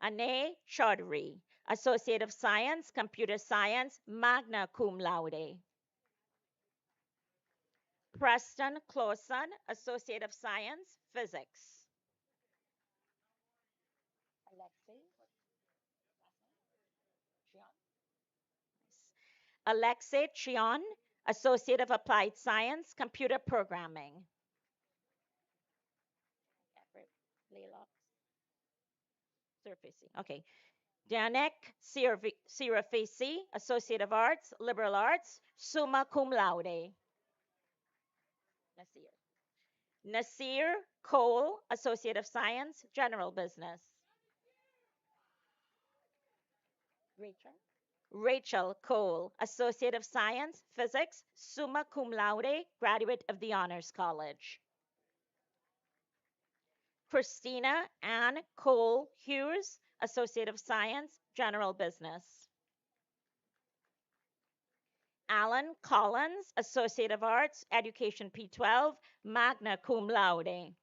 Ane Chaudhary, Associate of Science, Computer Science, magna cum laude. Preston Clausen, Associate of Science, Physics. Alexei Chion, Associate of Applied Science, Computer Programming. Surfacing. Okay. Danek Sirafisi, Associate of Arts, Liberal Arts, summa cum laude. Nasir. Nasir Cole, Associate of Science, General Business. Rachel. Rachel Cole, Associate of Science, Physics, summa cum laude, graduate of the Honors College. Christina Ann Cole Hughes, Associate of Science, General Business. Alan Collins, Associate of Arts, Education P12, magna cum laude.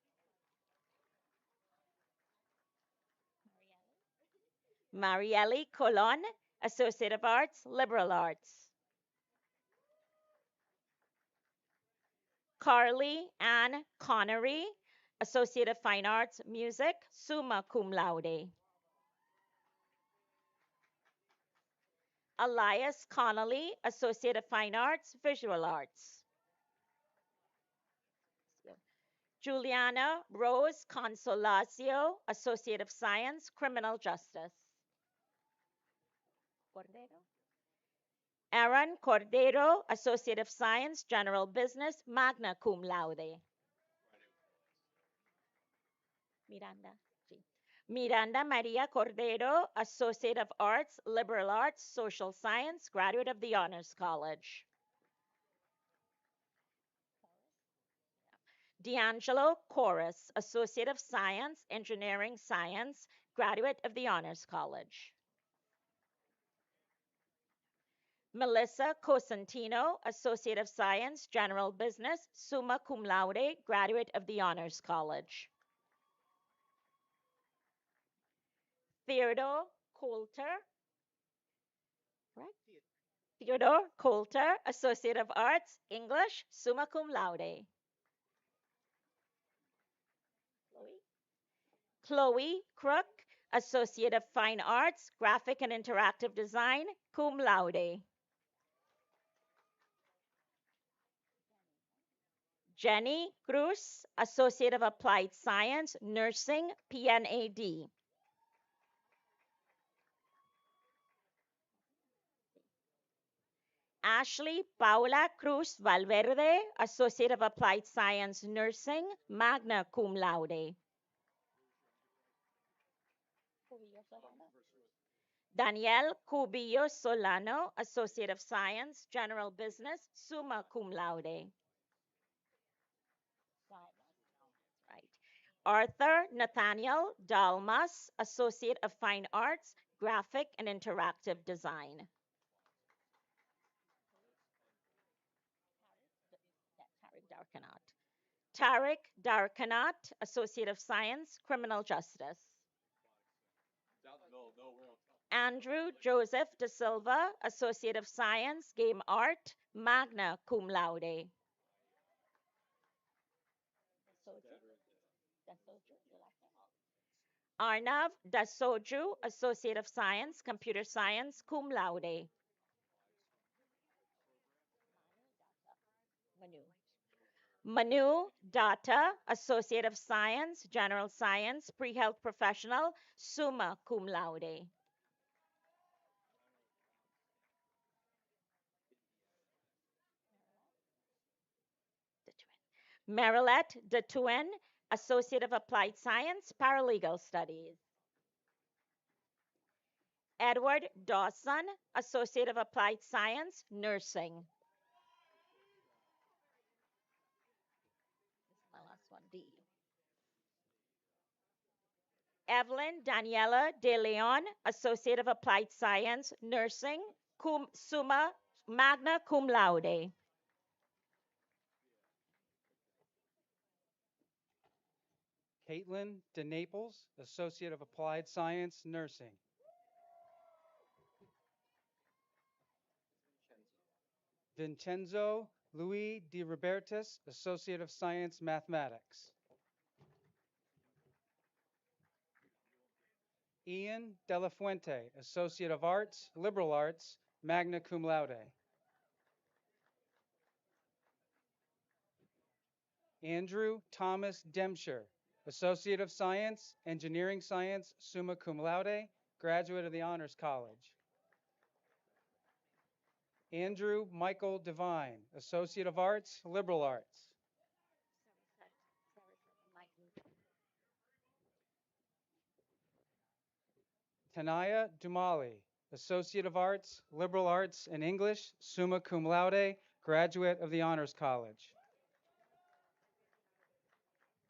Marielle Colon, Associate of Arts, Liberal Arts. Carly Ann Connery, Associate of Fine Arts, Music, summa cum laude. Elias Connolly, Associate of Fine Arts, Visual Arts. Juliana Rose Consolasio, Associate of Science, Criminal Justice. Cordero. Aaron Cordero, Associate of Science, General Business, magna cum laude. Miranda. Miranda Maria Cordero, Associate of Arts, Liberal Arts, Social Science, graduate of the Honors College. D'Angelo Chorus, Associate of Science, Engineering Science, graduate of the Honors College. Melissa Cosentino, Associate of Science, General Business, summa cum laude, graduate of the Honors College. Theodore Coulter, right? Theodore Coulter, Associate of Arts, English, summa cum laude. Chloe Crook, Associate of Fine Arts, Graphic and Interactive Design, cum laude. Jenny Cruz, Associate of Applied Science, Nursing, PNAD. Ashley Paula Cruz Valverde, Associate of Applied Science, Nursing, magna cum laude. Danielle Cubillo Solano, Associate of Science, General Business, summa cum laude. Right. Arthur Nathaniel Dalmas, Associate of Fine Arts, Graphic and Interactive Design. Tariq Darkanat, Associate of Science, Criminal Justice. Andrew Joseph De Silva, Associate of Science, Game Art, magna cum laude. Arnav Dasoju, Associate of Science, Computer Science, cum laude. Manu Data, Associate of Science, General Science, Pre-Health Professional, summa cum laude. Marilette Detuen, Associate of Applied Science, Paralegal Studies. Edward Dawson, Associate of Applied Science, Nursing. This is my last one, D. Evelyn Daniela De Leon, Associate of Applied Science, Nursing, summa magna cum laude. Caitlin De Naples, Associate of Applied Science, Nursing. Vincenzo Louis De Robertis, Associate of Science, Mathematics. Ian Della Fuente, Associate of Arts, Liberal Arts, magna cum laude. Andrew Thomas Demsher, Associate of Science, Engineering Science, summa cum laude, graduate of the Honors College. Andrew Michael Devine, Associate of Arts, Liberal Arts. Tanaya Dumali, Associate of Arts, Liberal Arts and English, summa cum laude, graduate of the Honors College.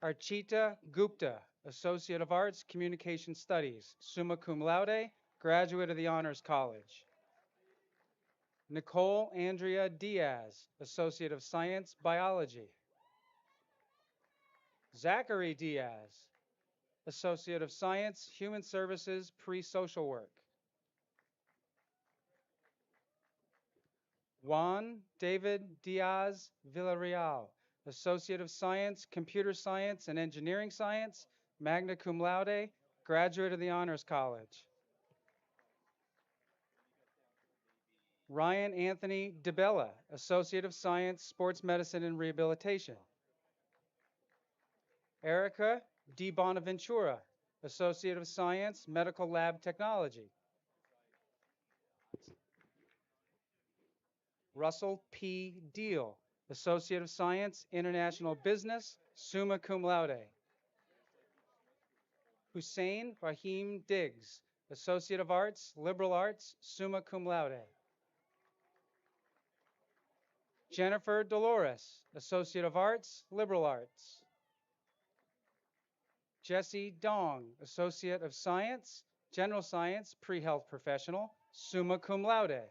Archita Gupta, Associate of Arts, Communication Studies, summa cum laude, graduate of the Honors College. Nicole Andrea Diaz, Associate of Science, Biology. Zachary Diaz, Associate of Science, Human Services, Pre-Social Work. Juan David Diaz Villarreal, Associate of Science, Computer Science and Engineering Science, magna cum laude, graduate of the Honors College. Ryan Anthony DeBella, Associate of Science, Sports Medicine and Rehabilitation. Erica D. Bonaventura, Associate of Science, Medical Lab Technology. Russell P. Deal, Associate of Science, International Business, summa cum laude. Hussein Rahim Diggs, Associate of Arts, Liberal Arts, summa cum laude. Jennifer Dolores, Associate of Arts, Liberal Arts. Jesse Dong, Associate of Science, General Science, Pre-Health Professional, summa cum laude.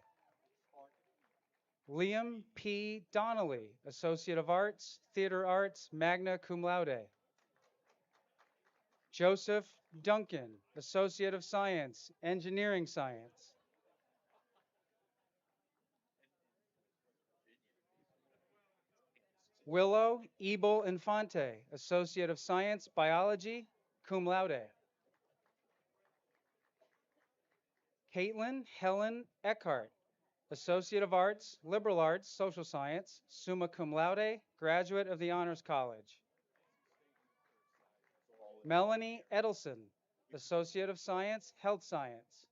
Liam P. Donnelly, Associate of Arts, Theater Arts, magna cum laude. Joseph Duncan, Associate of Science, Engineering Science. Willow Ebel Infante, Associate of Science, Biology, cum laude. Caitlin Helen Eckhart, Associate of Arts, Liberal Arts, Social Science, summa cum laude, graduate of the Honors College. Melanie Edelson, Associate of Science, Health Science.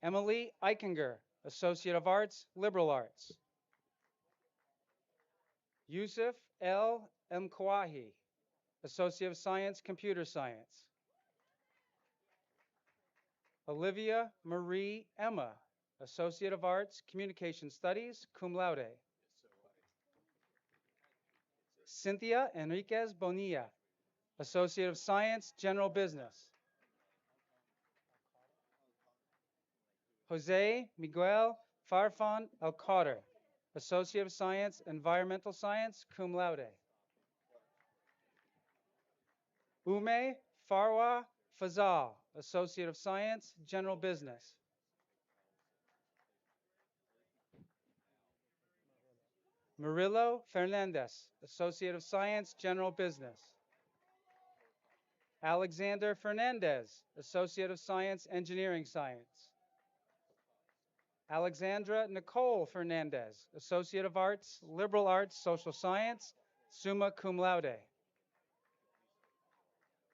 Emily Eichinger, Associate of Arts, Liberal Arts. Yusuf L. Mkwahi, Associate of Science, Computer Science. Olivia Marie Emma, Associate of Arts, Communication Studies, cum laude. Cynthia Enriquez Bonilla, Associate of Science, General Business. Jose Miguel Farfan Alcotter, Associate of Science, Environmental Science, cum laude. Ume Farwa Fazal, Associate of Science, General Business. Murillo Fernandez, Associate of Science, General Business. Alexander Fernandez, Associate of Science, Engineering Science. Alexandra Nicole Fernandez, Associate of Arts, Liberal Arts, Social Science, summa cum laude.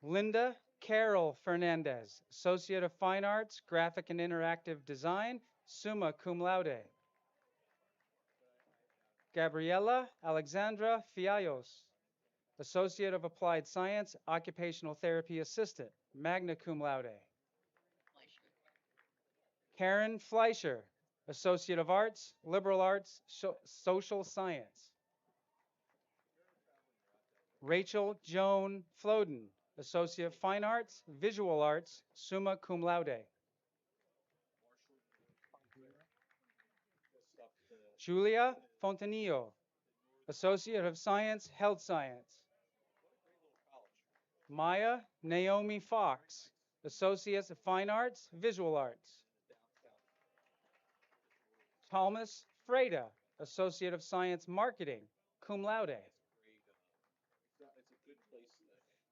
Linda Carol Fernandez, Associate of Fine Arts, Graphic and Interactive Design, summa cum laude. Gabriela Alexandra Fiallos, Associate of Applied Science, Occupational Therapy Assistant, magna cum laude. Karen Fleischer, Associate of Arts, Liberal Arts, Social Science. Rachel Joan Floden, Associate of Fine Arts, Visual Arts, summa cum laude. Julia Fontanillo, Associate of Science, Health Science. Maya Naomi Fox, Associate of Fine Arts, Visual Arts. Thomas Freda, Associate of Science, Marketing, cum laude.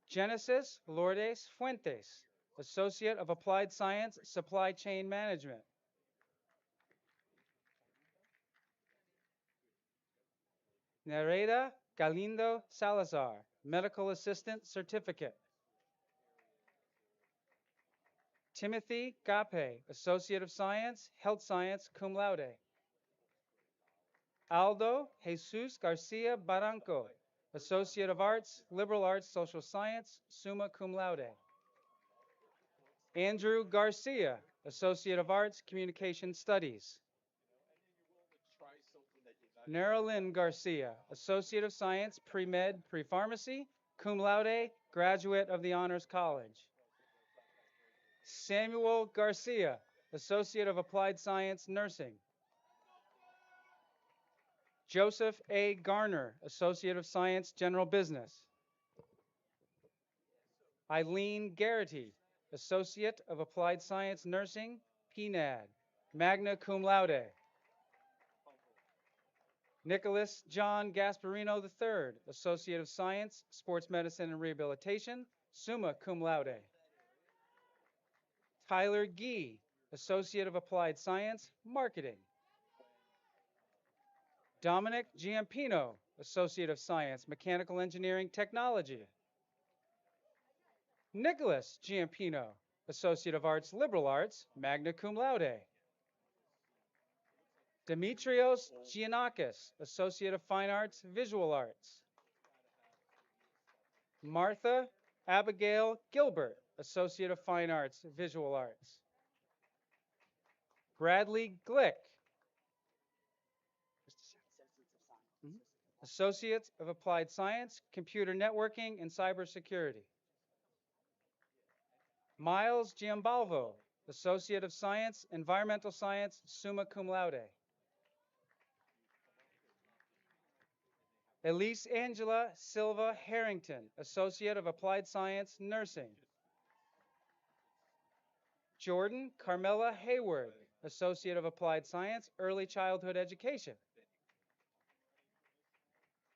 Genesis Lourdes Fuentes, Associate of Applied Science, Supply Chain Management. Nereda Galindo Salazar, Medical Assistant Certificate. Timothy Gape, Associate of Science, Health Science, cum laude. Aldo Jesus Garcia Barranco, Associate of Arts, Liberal Arts, Social Science, summa cum laude. Andrew Garcia, Associate of Arts, Communication Studies. Neralyn Garcia, Associate of Science, Pre-Med, Pre-Pharmacy, cum laude, graduate of the Honors College. Samuel Garcia, Associate of Applied Science, Nursing. Joseph A. Garner, Associate of Science, General Business. Eileen Garrity, Associate of Applied Science, Nursing, PNAD, magna cum laude. Nicholas John Gasparino III, Associate of Science, Sports Medicine and Rehabilitation, summa cum laude. Tyler Gee, Associate of Applied Science, Marketing. Dominic Giampino, Associate of Science, Mechanical Engineering Technology. Nicholas Giampino, Associate of Arts, Liberal Arts, magna cum laude. Demetrios Giannakis, Associate of Fine Arts, Visual Arts. Martha Abigail Gilbert, Associate of Fine Arts, Visual Arts. Bradley Glick, Associate of Applied Science, Computer Networking and Cybersecurity. Miles Giambalvo, Associate of Science, Environmental Science, summa cum laude. Elise Angela Silva Harrington, Associate of Applied Science, Nursing. Jordan Carmela Hayward, Associate of Applied Science, Early Childhood Education.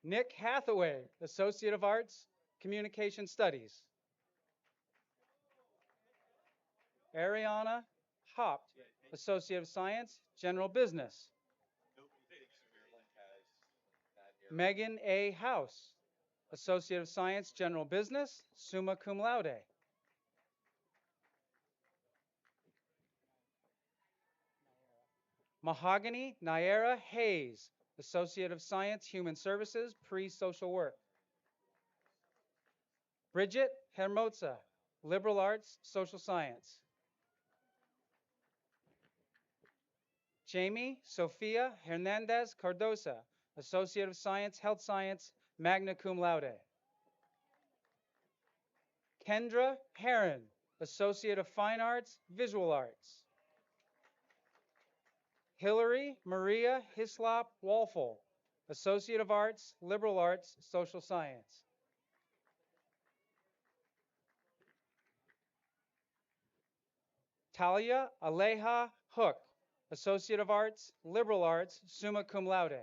Nick Hathaway, Associate of Arts, Communication Studies. Ariana Hopt, Associate of Science, General Business. Megan A. House, Associate of Science, General Business, summa cum laude. Mahogany Naira Hayes, Associate of Science, Human Services, Pre-Social Work. Bridget Hermoza, Liberal Arts, Social Science. Jamie Sofia Hernandez Cardosa, Associate of Science, Health Science, magna cum laude. Kendra Heron, Associate of Fine Arts, Visual Arts. Hillary Maria Hislop Walful, Associate of Arts, Liberal Arts, Social Science. Talia Aleja Hook, Associate of Arts, Liberal Arts, summa cum laude.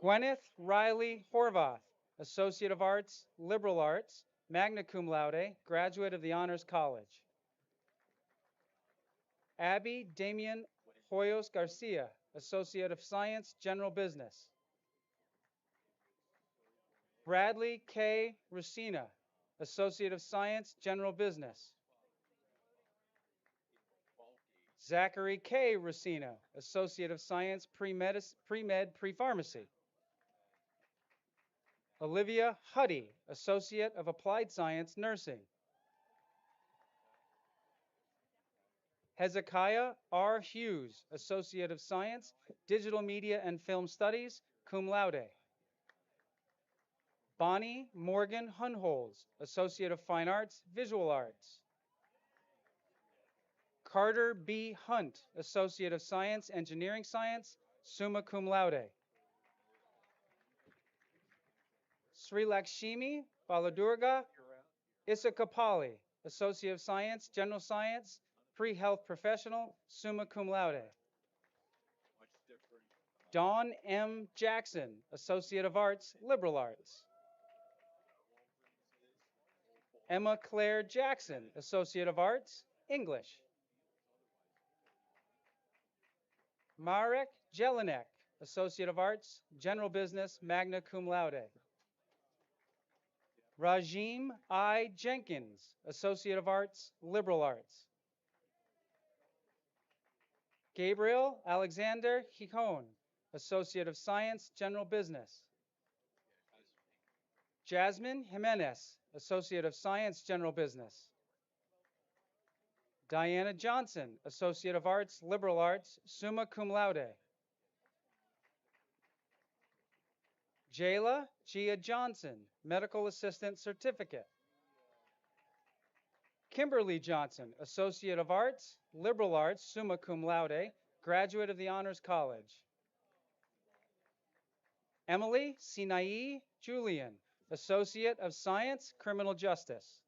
Gwyneth Riley Horvath, Associate of Arts, Liberal Arts, magna cum laude, graduate of the Honors College. Abby Damian Hoyos Garcia, Associate of Science, General Business. Bradley K. Racina, Associate of Science, General Business. Zachary K. Racina, Associate of Science, Pre-Med, Pre-Pharmacy. Olivia Huddy, Associate of Applied Science, Nursing. Hezekiah R. Hughes, Associate of Science, Digital Media and Film Studies, cum laude. Bonnie Morgan Hunholz, Associate of Fine Arts, Visual Arts. Carter B. Hunt, Associate of Science, Engineering Science, summa cum laude. Sri Lakshmi Baladurga Isakapali, Associate of Science, General Science, Pre-Health Professional, summa cum laude. Dawn M. Jackson, Associate of Arts, Liberal Arts. Emma Claire Jackson, Associate of Arts, English. Marek Jelinek, Associate of Arts, General Business, magna cum laude. Rajim I. Jenkins, Associate of Arts, Liberal Arts. Gabriel Alexander Hicon, Associate of Science, General Business. Jasmine Jimenez, Associate of Science, General Business. Diana Johnson, Associate of Arts, Liberal Arts, summa cum laude. Jayla Gia Johnson, Medical Assistant Certificate. Kimberly Johnson, Associate of Arts, Liberal Arts, summa cum laude, graduate of the Honors College. Emily Sinai Julian, Associate of Science, Criminal Justice.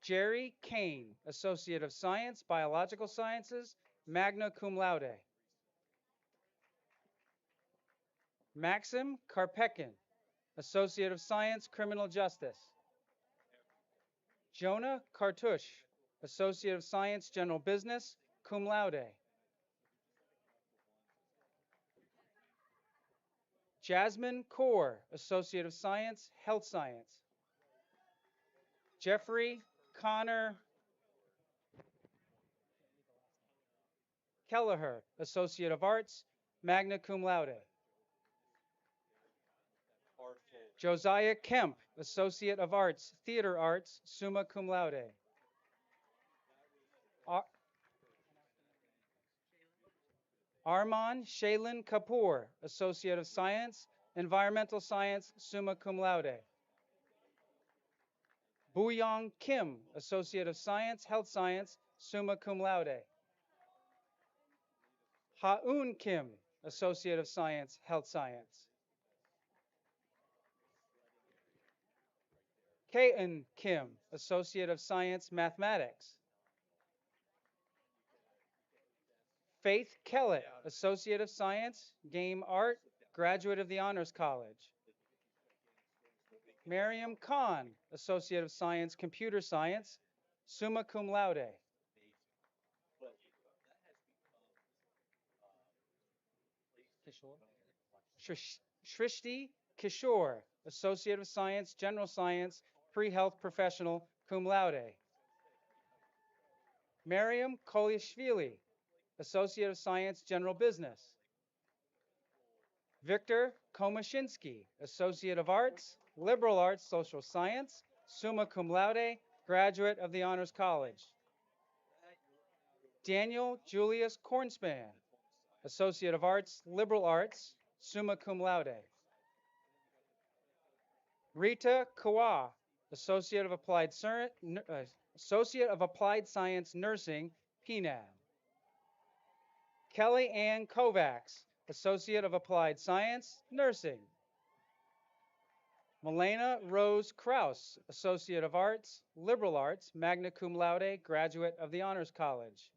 Jerry Kane, Associate of Science, Biological Sciences, magna cum laude. Maxim Karpekin, Associate of Science, Criminal Justice. Jonah Kartush, Associate of Science, General Business, cum laude. Jasmine Kaur, Associate of Science, Health Science. Jeffrey Connor Kelleher, Associate of Arts, magna cum laude. Josiah Kemp, Associate of Arts, Theater Arts, summa cum laude. Arman Shaylin Kapoor, Associate of Science, Environmental Science, summa cum laude. Buyong Kim, Associate of Science, Health Science, summa cum laude. Ha-un Kim, Associate of Science, Health Science. Kaen Kim, Associate of Science, Mathematics. Faith Kellett, Associate of Science, Game Art, graduate of the Honors College. Miriam Khan, Associate of Science, Computer Science, summa cum laude. Shrishti Kishore, Associate of Science, General Science, Pre-Health Professional, cum laude. Miriam Kolishvili, Associate of Science, General Business. Victor Komashinsky, Associate of Arts, Liberal Arts, Social Science, summa cum laude, graduate of the Honors College. Daniel Julius Kornspan, Associate of Arts, Liberal Arts, summa cum laude. Rita Kawa, Associate of Applied Science Nursing, PNAB. Kelly Ann Kovacs, Associate of Applied Science, Nursing. Milena Rose Kraus, Associate of Arts, Liberal Arts, magna cum laude, graduate of the Honors College.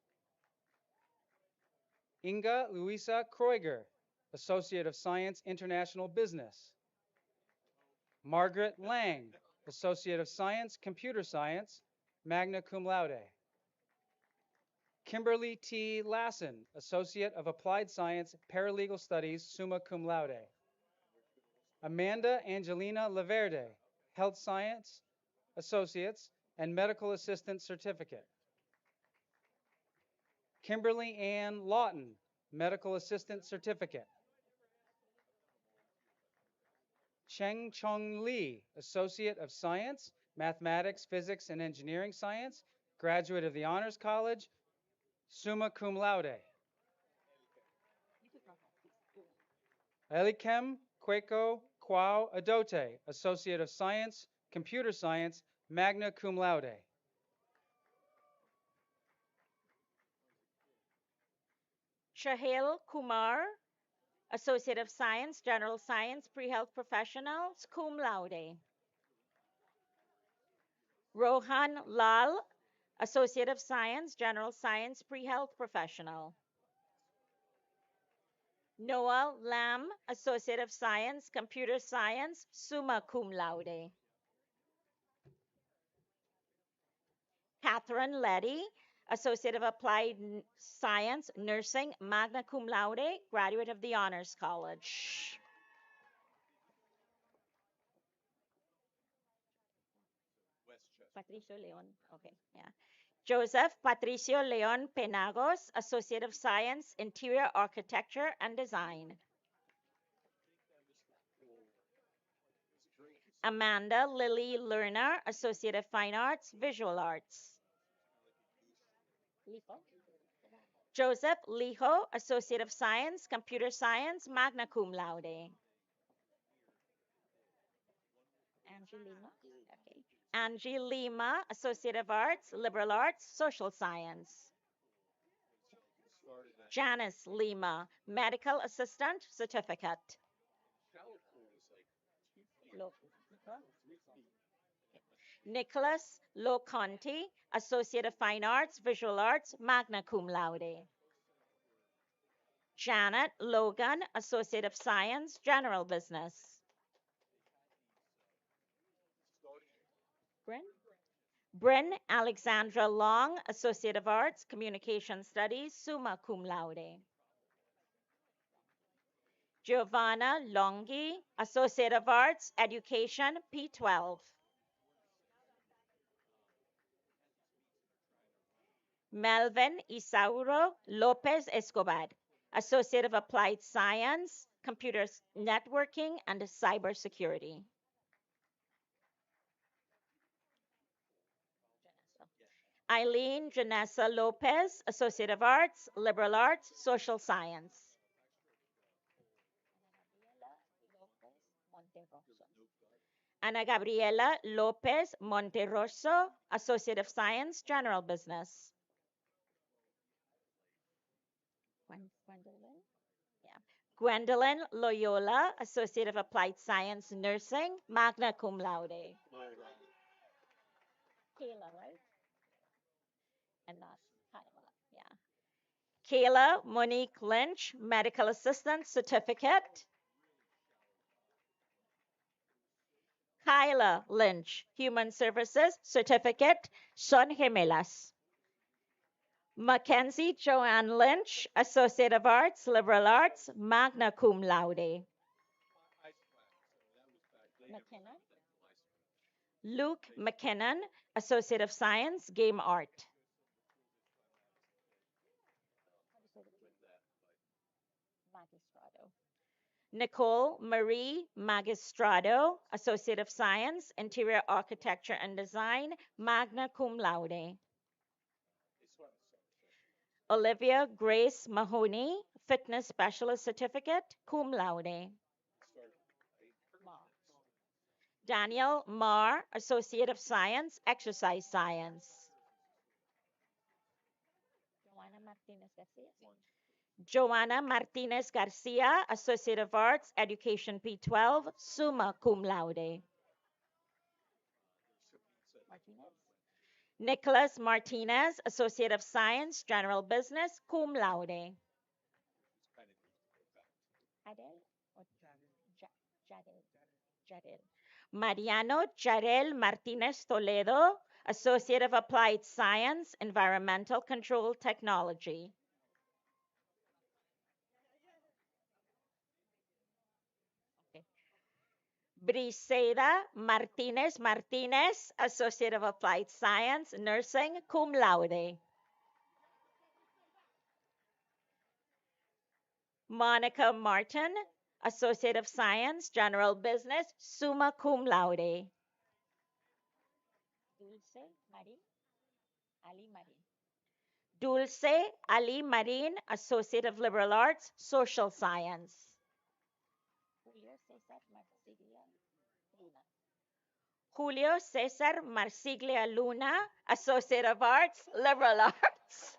Inga Luisa Kreuger, Associate of Science, International Business. Margaret Lang, Associate of Science, Computer Science, magna cum laude. Kimberly T. Lassen, Associate of Applied Science, Paralegal Studies, summa cum laude. Amanda Angelina Laverde, Health Science Associates and Medical Assistant Certificate. Kimberly Ann Lawton, Medical Assistant Certificate. Cheng Chong Lee, Associate of Science, Mathematics, Physics, and Engineering Science, graduate of the Honors College, summa cum laude. Elikem Kweko Kwao Adote, Associate of Science, Computer Science, magna cum laude. Shahil Kumar, Associate of Science, General Science, Pre-Health Professionals, cum laude. Rohan Lal, Associate of Science, General Science, Pre-Health Professional. Noah Lam, Associate of Science, Computer Science, summa cum laude. Catherine Letty, Associate of Applied Science, Nursing, magna cum laude, graduate of the Honors College. Patricio Leon, okay, yeah. Joseph Patricio Leon Penagos, Associate of Science, Interior Architecture and Design. Amanda Lily Lerner, Associate of Fine Arts, Visual Arts. Joseph Lijo, Associate of Science, Computer Science, magna cum laude. Angie Lima, Associate of Arts, Liberal Arts, Social Science. Janice Lima, Medical Assistant, Certificate. Nicholas Loconti, Associate of Fine Arts, Visual Arts, magna cum laude. Janet Logan, Associate of Science, General Business. Bryn Alexandra Long, Associate of Arts, Communication Studies, summa cum laude. Giovanna Longhi, Associate of Arts, Education, P12. Melvin Isauro Lopez Escobar, Associate of Applied Science, Computer Networking and Cybersecurity. Eileen Janessa Lopez, Associate of Arts, Liberal Arts, Social Science. Ana Gabriela Lopez Monterroso, Associate of Science, General Business. Gwendolyn Loyola, Associate of Applied Science, Nursing, magna cum laude. Kayla, right? And not Kayla, yeah. Kayla Monique Lynch, Medical Assistant, Certificate. Kyla Lynch, Human Services, Certificate, Son Gemelas. Mackenzie Joanne Lynch, Associate of Arts, Liberal Arts, magna cum laude. McKinnon. Luke McKinnon, Associate of Science, Game Art. Nicole Marie Magistrado, Associate of Science, Interior Architecture and Design, magna cum laude. Olivia Grace Mahoney, Fitness Specialist Certificate, cum laude. Daniel Marr, Associate of Science, Exercise Science. Joanna Martinez Garcia, Associate of Arts, Education P12, summa cum laude. Nicholas Martinez, Associate of Science, General Business, cum laude. Mariano Jarel Martinez Toledo, Associate of Applied Science, Environmental Control Technology. Briseida Martinez Martinez, Associate of Applied Science, Nursing, cum laude. Monica Martin, Associate of Science, General Business, summa cum laude. Dulce Ali Marin, Associate of Liberal Arts, Social Science. Julio Cesar Marsiglia Luna, Associate of Arts, Liberal Arts.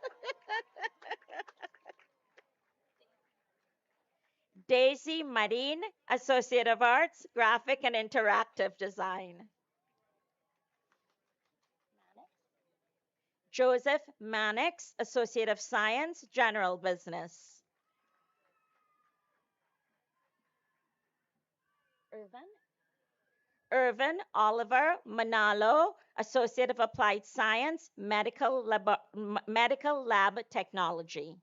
Daisy Marin, Associate of Arts, Graphic and Interactive Design. Joseph Mannix, Associate of Science, General Business. Irvin Oliver Manalo, Associate of Applied Science, Medical Lab Technology.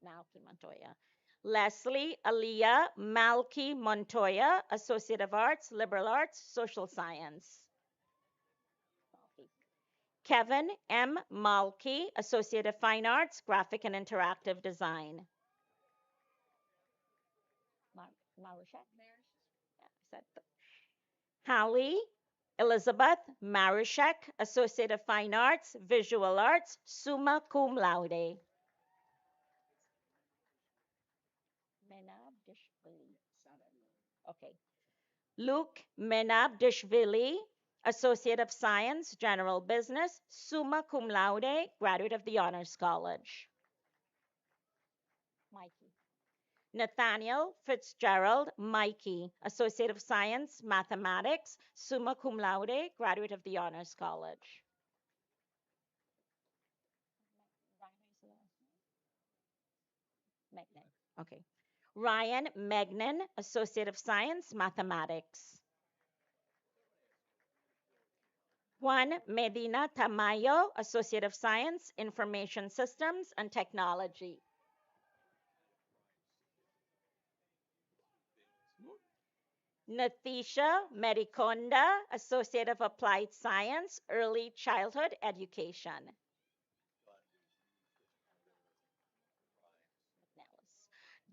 Malky Montoya. Leslie Aliyah Malky Montoya, Associate of Arts, Liberal Arts, Social Science. Kevin M. Malky, Associate of Fine Arts, Graphic and Interactive Design. Marushak? Hallie Elizabeth Marushek, Associate of Fine Arts, Visual Arts, summa cum laude. Okay. Luke Menabdishvili, Associate of Science, General Business, summa cum laude, graduate of the Honors College. Mikey. Nathaniel Fitzgerald Mikey, Associate of Science, Mathematics, summa cum laude, graduate of the Honors College. Megnan. Okay. Ryan Megnan, Associate of Science, Mathematics. Juan Medina Tamayo, Associate of Science, Information Systems and Technology. Nathisha Medikonda, Associate of Applied Science, Early Childhood Education.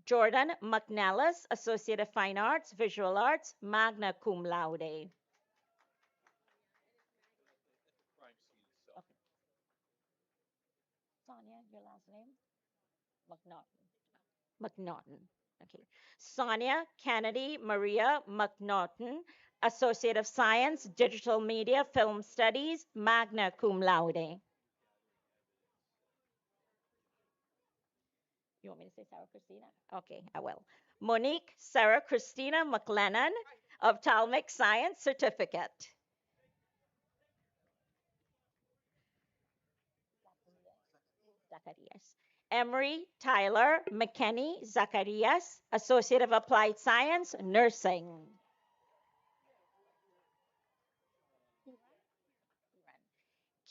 Jordan McNellis, Associate of Fine Arts, Visual Arts, magna cum laude. Okay. Sonia, your last name? McNaughton. Okay. Sonia Kennedy Maria McNaughton, Associate of Science, Digital Media, Film Studies, magna cum laude. You want me to say Sarah Christina? Okay, I will. Monique Sarah Christina McLennan, Ophthalmic Science Certificate. Zacharias. Emery Tyler McKenney Zacharias, Associate of Applied Science, Nursing.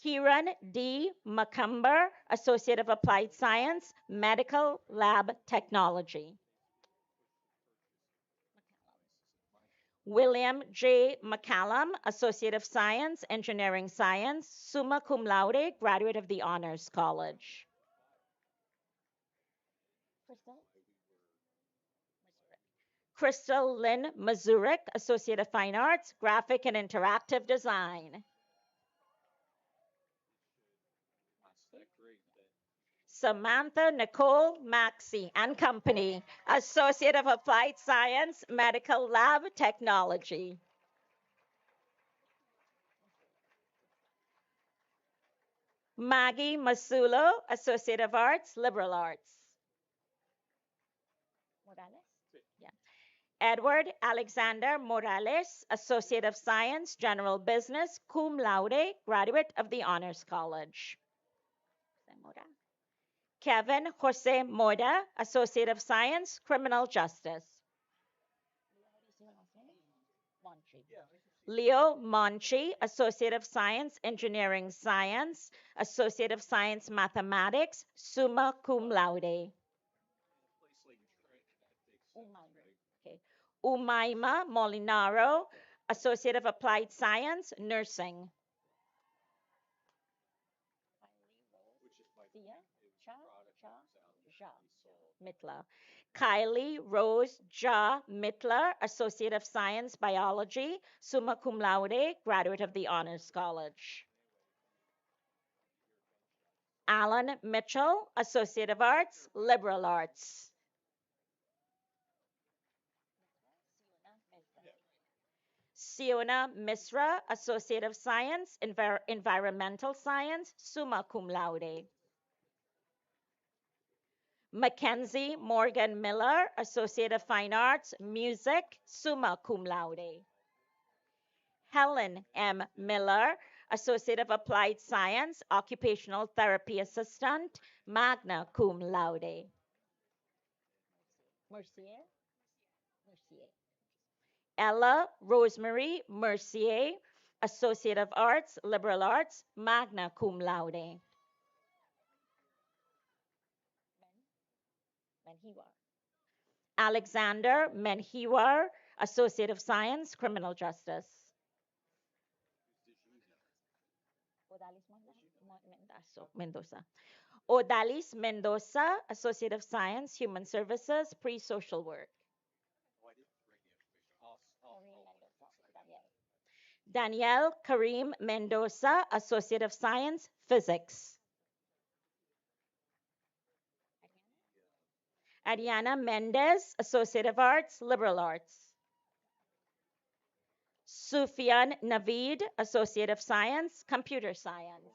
Kieran D. McCumber, Associate of Applied Science, Medical Lab Technology. William J. McCallum, Associate of Science, Engineering Science, summa cum laude, graduate of the Honors College. Crystal Lynn Mazurek, Associate of Fine Arts, Graphic and Interactive Design. Samantha Nicole Maxey and Company, Associate of Applied Science, Medical Lab Technology. Maggie Masulo, Associate of Arts, Liberal Arts. Morales? Yeah. Edward Alexander Morales, Associate of Science, General Business, cum laude, graduate of the Honors College. Kevin Jose Moda, Associate of Science, Criminal Justice. Leo Monchi, Associate of Science, Engineering Science, Associate of Science, Mathematics, summa cum laude. Okay. Umaima Molinaro, Associate of Applied Science, Nursing. Mittler. Kylie Rose Ja Mittler, Associate of Science, Biology, summa cum laude, graduate of the Honors College. Alan Mitchell, Associate of Arts, Liberal Arts. Siona Misra, Associate of Science, Environmental Science, summa cum laude. Mackenzie Morgan Miller, Associate of Fine Arts, Music, summa cum laude. Helen M. Miller, Associate of Applied Science, Occupational Therapy Assistant, magna cum laude. Mercier? Ella Rosemary Mercier, Associate of Arts, Liberal Arts, magna cum laude. Alexander Menjiwar, Associate of Science, Criminal Justice. Mendoza. Odalis Mendoza, Associate of Science, Human Services, Pre-Social Work. Danielle Karim Mendoza, Associate of Science, Physics. Ariana Mendez, Associate of Arts, Liberal Arts. Sufyan Navid, Associate of Science, Computer Science.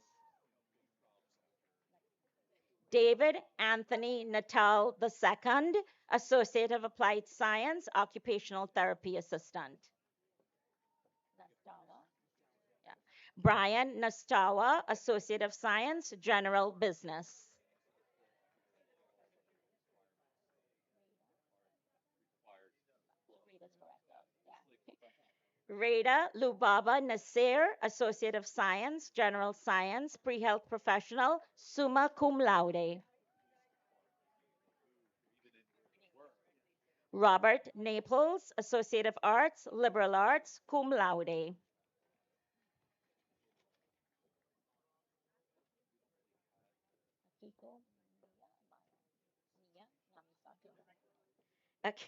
David Anthony Natal II, Associate of Applied Science, Occupational Therapy Assistant. Yeah. Brian Nastawa, Associate of Science, General Business. Rada Lubaba Nasir, Associate of Science, General Science, Pre-Health Professional, summa cum laude. Robert Naples, Associate of Arts, Liberal Arts, cum laude. Okay.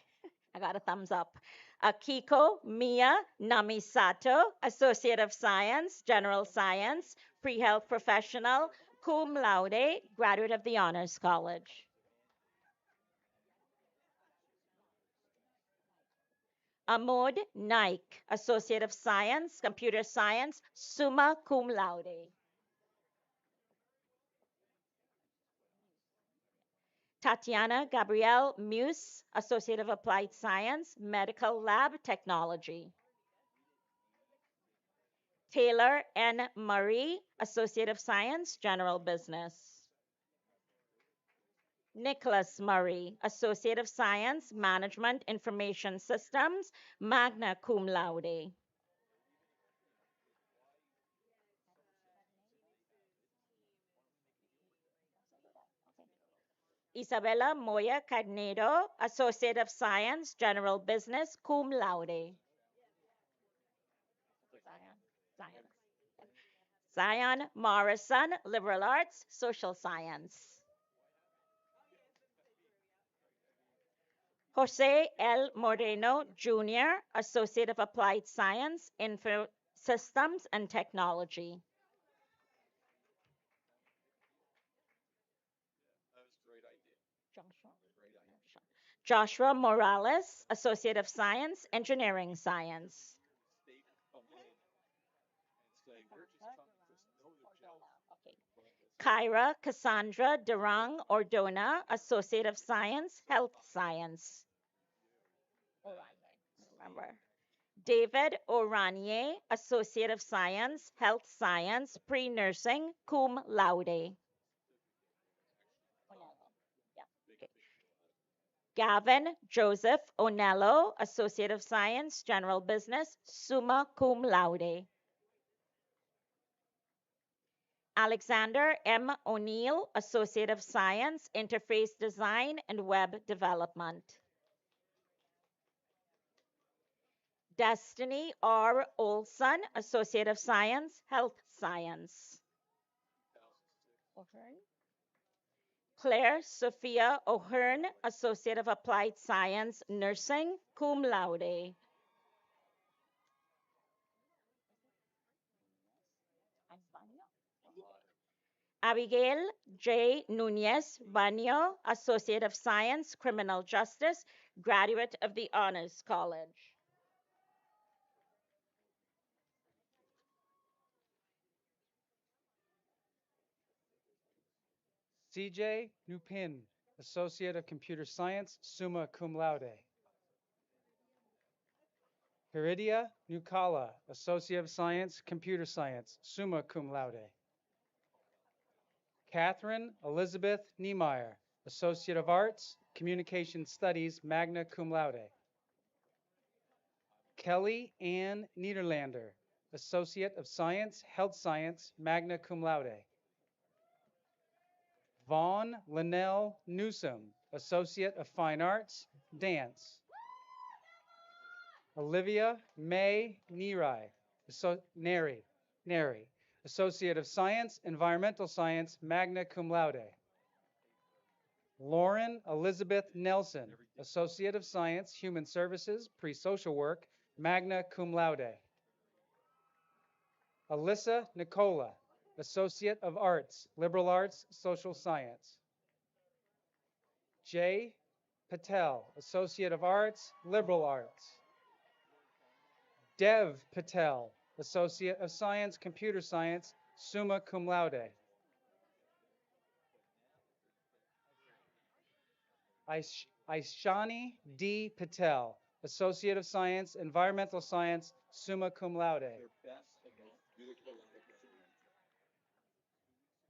I got a thumbs up. Akiko Mia Namisato, Associate of Science, General Science, Pre-Health Professional, cum laude, graduate of the Honors College. Amod Naik, Associate of Science, Computer Science, summa cum laude. Tatiana Gabrielle Muse, Associate of Applied Science, Medical Lab Technology. Taylor N. Murray, Associate of Science, General Business. Nicholas Murray, Associate of Science, Management Information Systems, magna cum laude. Isabella Moya Carnedo, Associate of Science, General Business, cum laude. Zion Morrison, Liberal Arts, Social Science. Jose L. Moreno Jr., Associate of Applied Science, Info Systems and Technology. Joshua Morales, Associate of Science, Engineering Science. Kyra Cassandra Durang Ordona, Associate of Science, Health Science. Remember. David Oranier, Associate of Science, Health Science, Pre-Nursing, cum laude. Gavin Joseph Onello, Associate of Science, General Business, summa cum laude. Alexander M. O'Neill, Associate of Science, Interface Design and Web Development. Destiny R. Olson, Associate of Science, Health Science. Claire Sophia O'Hearn, Associate of Applied Science, Nursing, cum laude. Abigail J. Nunez Banyo, Associate of Science, Criminal Justice, graduate of the Honors College. CJ Nupin, Associate of Computer Science, summa cum laude. Hiridia Nukala, Associate of Science, Computer Science, summa cum laude. Catherine Elizabeth Niemeyer, Associate of Arts, Communication Studies, magna cum laude. Kelly Ann Niederlander, Associate of Science, Health Science, magna cum laude. Vaughn Linnell Newsom, Associate of Fine Arts, Dance. Olivia May Neri, Associate of Science, Environmental Science, magna cum laude. Lauren Elizabeth Nelson, Associate of Science, Human Services, Pre-Social Work, magna cum laude. Alyssa Nicola, Associate of Arts, Liberal Arts, Social Science. Jay Patel, Associate of Arts, Liberal Arts. Dev Patel, Associate of Science, Computer Science, summa cum laude. Aishani D. Patel, Associate of Science, Environmental Science, summa cum laude.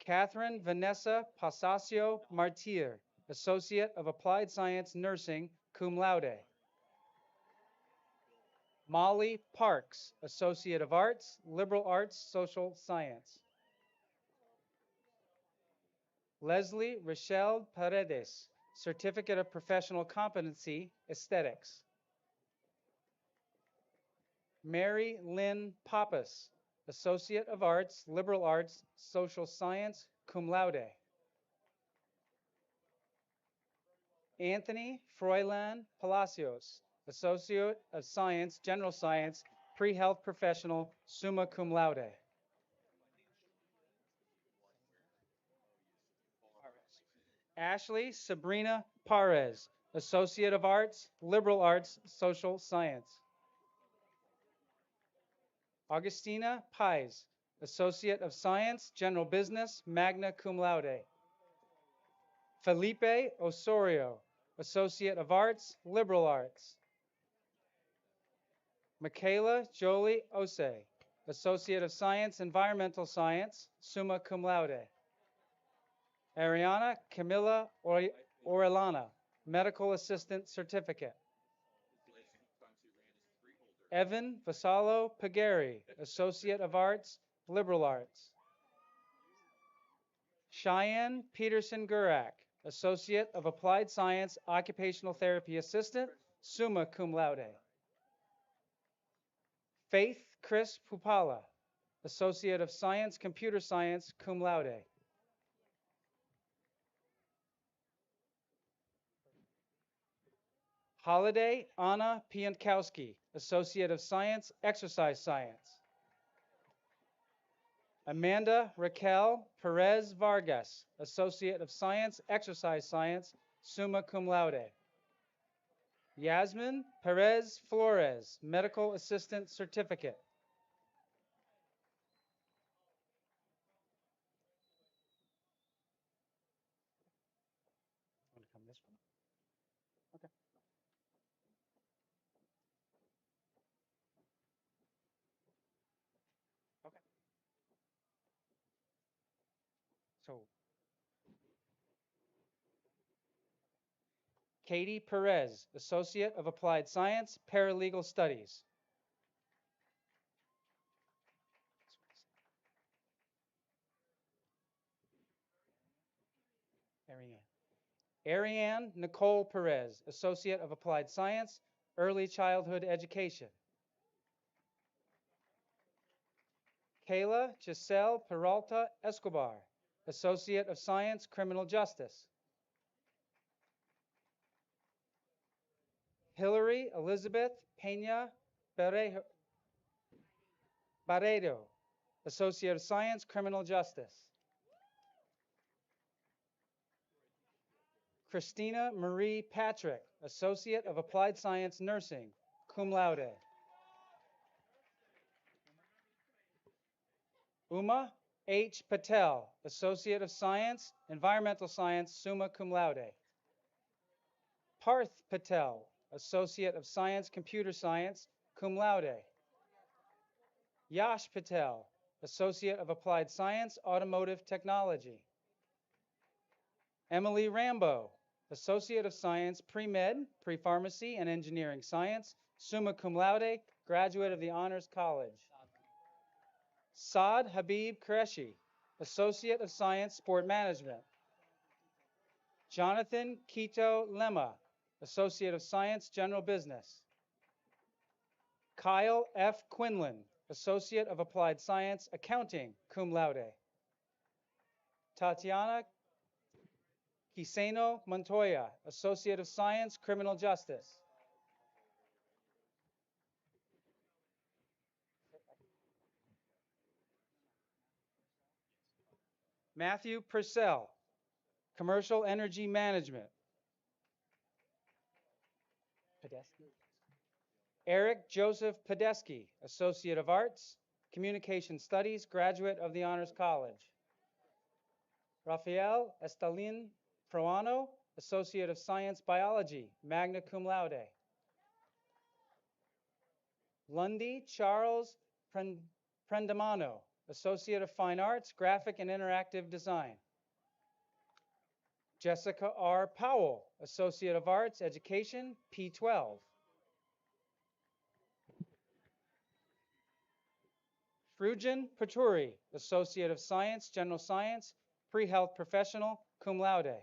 Catherine Vanessa Pasasio Martir, Associate of Applied Science, Nursing, cum laude. Molly Parks, Associate of Arts, Liberal Arts, Social Science. Leslie Rochelle Paredes, Certificate of Professional Competency, Aesthetics. Mary Lynn Pappas, Associate of Arts, Liberal Arts, Social Science, cum laude. Anthony Froilan Palacios, Associate of Science, General Science, Pre-Health Professional, summa cum laude. Ashley Sabrina Parez, Associate of Arts, Liberal Arts, Social Science. Augustina Pais, Associate of Science, General Business, magna cum laude. Felipe Osorio, Associate of Arts, Liberal Arts. Michaela Jolie Ose, Associate of Science, Environmental Science, summa cum laude. Ariana Camilla Orellana, Medical Assistant Certificate. Evan Vassallo Pagari, Associate of Arts, Liberal Arts. Cheyenne Peterson Gurak, Associate of Applied Science, Occupational Therapy Assistant, summa cum laude. Faith Chris Pupala, Associate of Science, Computer Science, cum laude. Holiday Anna Piankowski, Associate of Science, Exercise Science. Amanda Raquel Perez Vargas, Associate of Science, Exercise Science, summa cum laude. Yasmin Perez Flores, Medical Assistant Certificate. Want to come this one? Okay. Okay. So Katie Perez, Associate of Applied Science, Paralegal Studies. Ariane Nicole Perez, Associate of Applied Science, Early Childhood Education. Kayla Giselle Peralta Escobar, Associate of Science, Criminal Justice. Hillary Elizabeth Pena Barredo, Associate of Science, Criminal Justice. Christina Marie Patrick, Associate of Applied Science, Nursing, cum laude. Uma H. Patel, Associate of Science, Environmental Science, summa cum laude. Parth Patel, Associate of Science, Computer Science, cum laude. Yash Patel, Associate of Applied Science, Automotive Technology. Emily Rambo, Associate of Science, Pre-Med, Pre-Pharmacy, and Engineering Science, summa cum laude, graduate of the Honors College. Saad Habib Qureshi, Associate of Science, Sport Management. Jonathan Quito Lema, Associate of Science, General Business. Kyle F. Quinlan, Associate of Applied Science, Accounting, cum laude. Tatiana Quiseno Montoya, Associate of Science, Criminal Justice. Matthew Purcell, Commercial Energy Management. Eric Joseph Podesky, Associate of Arts, Communication Studies, graduate of the Honors College. Rafael Estalin Proano, Associate of Science Biology, magna cum laude. Lundy Charles Prendamano, Associate of Fine Arts, Graphic and Interactive Design. Jessica R. Powell, Associate of Arts, Education, P12. Frujan Paturi, Associate of Science, General Science, Pre-Health Professional, cum laude.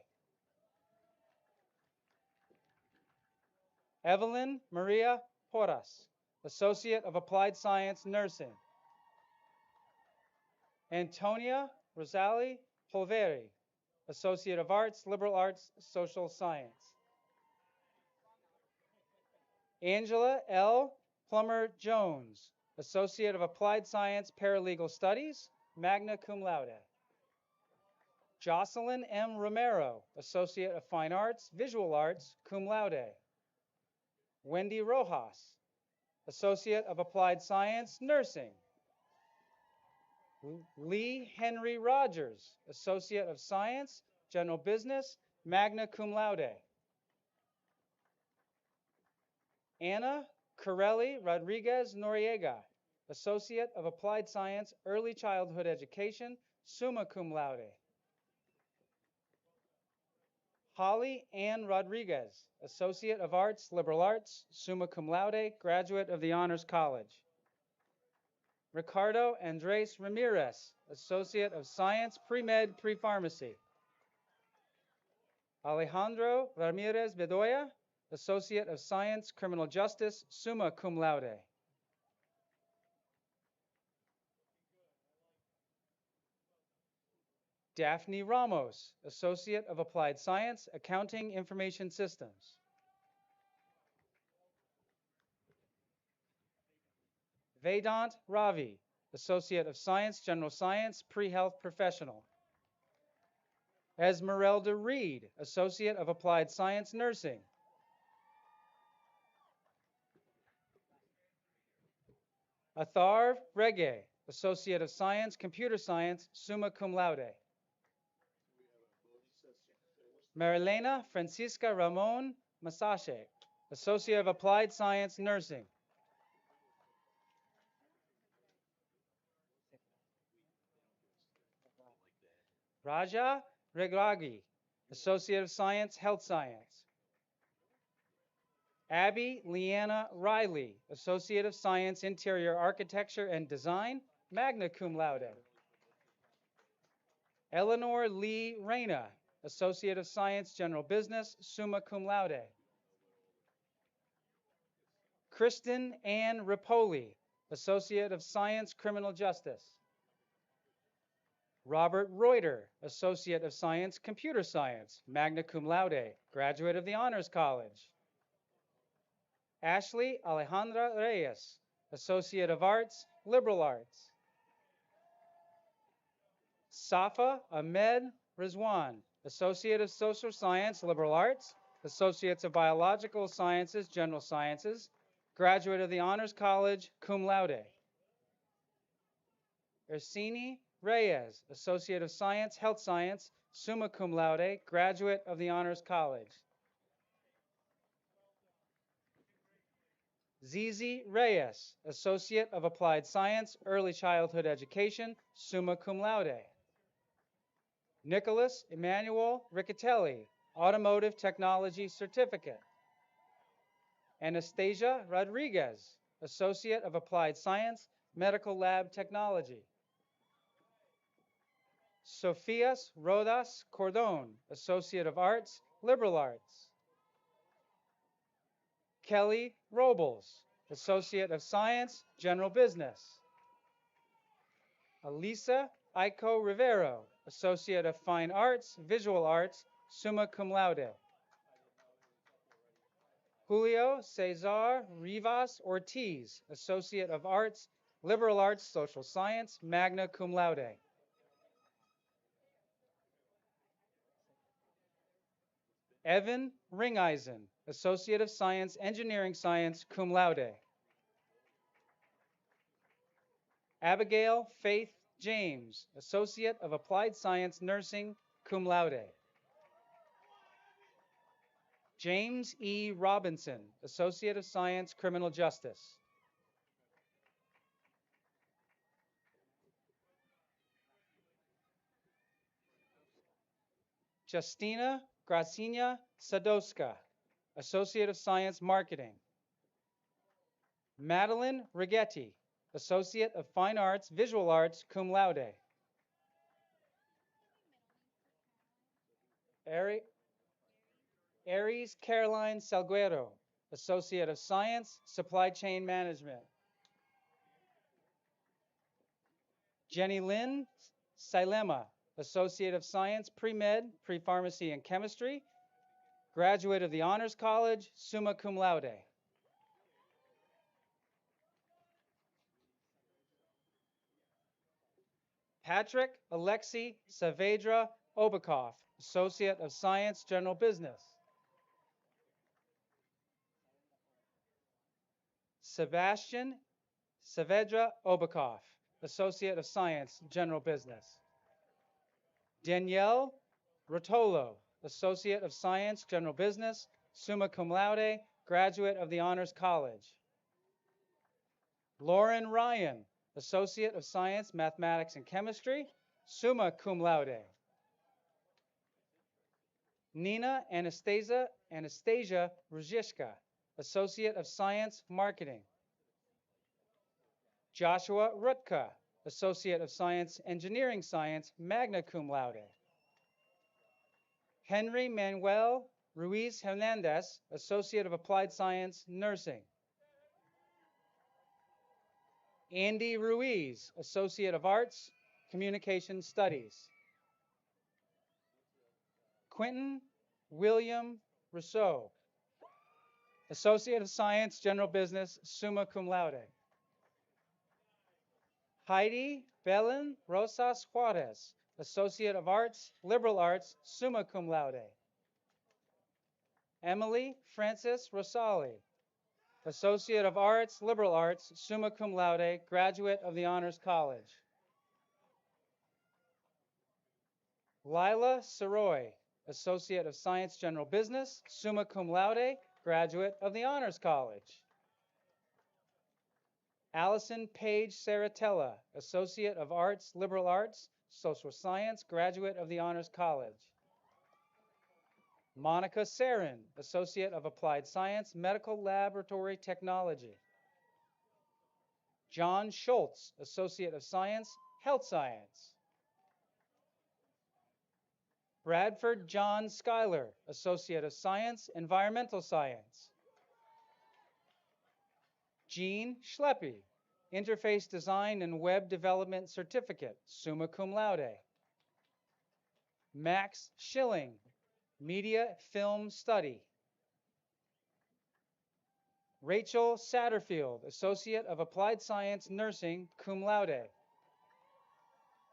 Evelyn Maria Porras, Associate of Applied Science, Nursing. Antonia Rosali Polveri, Associate of Arts, Liberal Arts, Social Science. Angela L. Plummer Jones, Associate of Applied Science, Paralegal Studies, magna cum laude. Jocelyn M. Romero, Associate of Fine Arts, Visual Arts, cum laude. Wendy Rojas, Associate of Applied Science, Nursing. Lee Henry Rogers, Associate of Science, General Business, magna cum laude. Anna Corelli Rodriguez Noriega, Associate of Applied Science, Early Childhood Education, summa cum laude. Holly Ann Rodriguez, Associate of Arts, Liberal Arts, summa cum laude, graduate of the Honors College. Ricardo Andres Ramirez, Associate of Science, Pre-Med, Pre-Pharmacy. Alejandro Ramirez Bedoya, Associate of Science, Criminal Justice, summa cum laude. Daphne Ramos, Associate of Applied Science, Accounting Information Systems. Vedant Ravi, Associate of Science, General Science, Pre-Health Professional. Esmeralda Reed, Associate of Applied Science, Nursing. Atharv Rege, Associate of Science, Computer Science, summa cum laude. Marilena Francisca Ramon Masache, Associate of Applied Science, Nursing. Raja Regragi, Associate of Science, Health Science. Abby Leanna Riley, Associate of Science, Interior Architecture and Design, magna cum laude. Eleanor Lee Reyna, Associate of Science, General Business, summa cum laude. Kristen Ann Ripoli, Associate of Science, Criminal Justice. Robert Reuter, Associate of Science, Computer Science, magna cum laude, graduate of the Honors College. Ashley Alejandra Reyes, Associate of Arts, Liberal Arts. Safa Ahmed Rizwan, Associate of Social Science, Liberal Arts, Associates of Biological Sciences, General Sciences, graduate of the Honors College, cum laude. Ersini Reyes, Associate of Science, Health Science, summa cum laude, graduate of the Honors College. Zizi Reyes, Associate of Applied Science, Early Childhood Education, summa cum laude. Nicholas Emmanuel Riccatelli, Automotive Technology Certificate. Anastasia Rodriguez, Associate of Applied Science, Medical Lab Technology. Sophias Rodas Cordon, Associate of Arts, Liberal Arts. Kelly Robles, Associate of Science, General Business. Elisa Aiko Rivero, Associate of Fine Arts, Visual Arts, summa cum laude. Julio Cesar Rivas Ortiz, Associate of Arts, Liberal Arts, Social Science, magna cum laude. Evan Ringeisen, Associate of Science, Engineering Science, cum laude. Abigail Faith James, Associate of Applied Science, Nursing, cum laude. James E. Robinson, Associate of Science, Criminal Justice. Justina Gracinia Sadowska, Associate of Science, Marketing. Madeline Rigetti, Associate of Fine Arts, Visual Arts, cum laude. Aries Caroline Salguero, Associate of Science, Supply Chain Management. Jenny Lynn Silema, Associate of Science, Pre-Med, Pre-Pharmacy and Chemistry, graduate of the Honors College, summa cum laude. Patrick Alexei Saavedra Obakov, Associate of Science, General Business. Sebastian Saavedra Obakov, Associate of Science, General Business. Danielle Rotolo, Associate of Science, General Business, summa cum laude, graduate of the Honors College. Lauren Ryan, Associate of Science, Mathematics and Chemistry, summa cum laude. Nina Anastasia Ruzishka, Associate of Science, Marketing. Joshua Rutka, Associate of Science, Engineering Science, magna cum laude. Henry Manuel Ruiz Hernandez, Associate of Applied Science, Nursing. Andy Ruiz, Associate of Arts, Communication Studies. Quentin William Rousseau, Associate of Science, General Business, summa cum laude. Heidi Belen Rosas Juarez, Associate of Arts, Liberal Arts, summa cum laude. Emily Frances Rosali, Associate of Arts, Liberal Arts, summa cum laude, graduate of the Honors College. Lila Saroy, Associate of Science, General Business, summa cum laude, graduate of the Honors College. Allison Page Saratella, Associate of Arts, Liberal Arts, Social Science, graduate of the Honors College. Monica Sarin, Associate of Applied Science, Medical Laboratory Technology. John Schultz, Associate of Science, Health Science. Bradford John Schuyler, Associate of Science, Environmental Science. Jean Schleppy, Interface Design and Web Development Certificate, summa cum laude. Max Schilling, Media Film Study. Rachel Satterfield, Associate of Applied Science, Nursing, cum laude.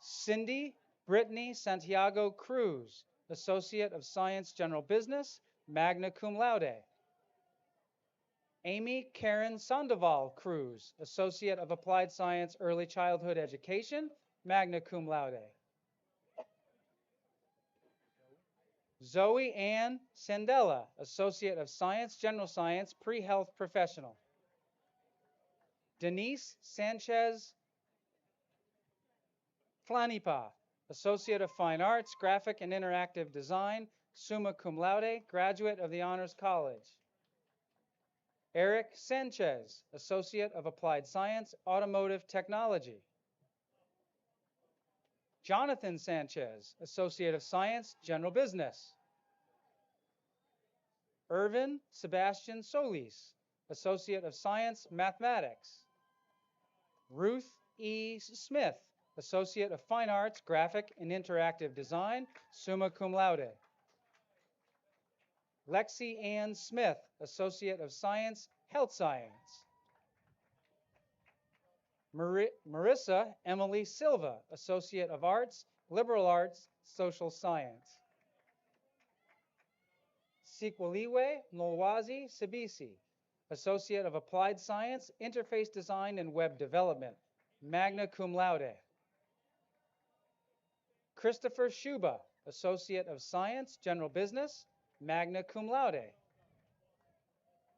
Cindy Brittany Santiago Cruz, Associate of Science, General Business, magna cum laude. Amy Karen Sandoval Cruz, Associate of Applied Science, Early Childhood Education, magna cum laude. Zoe Ann Sandella, Associate of Science, General Science, Pre-Health Professional. Denise Sanchez Flanipa, Associate of Fine Arts, Graphic and Interactive Design, summa cum laude, graduate of the Honors College. Eric Sanchez, Associate of Applied Science, Automotive Technology. Jonathan Sanchez, Associate of Science, General Business. Irvin Sebastian Solis, Associate of Science, Mathematics. Ruth E. Smith, Associate of Fine Arts, Graphic and Interactive Design, summa cum laude. Lexi Ann Smith, Associate of Science, Health Science. Marissa Emily Silva, Associate of Arts, Liberal Arts, Social Science. Sikwaliwe Nolwazi Sibisi, Associate of Applied Science, Interface Design and Web Development, magna cum laude. Christopher Shuba, Associate of Science, General Business, magna cum laude.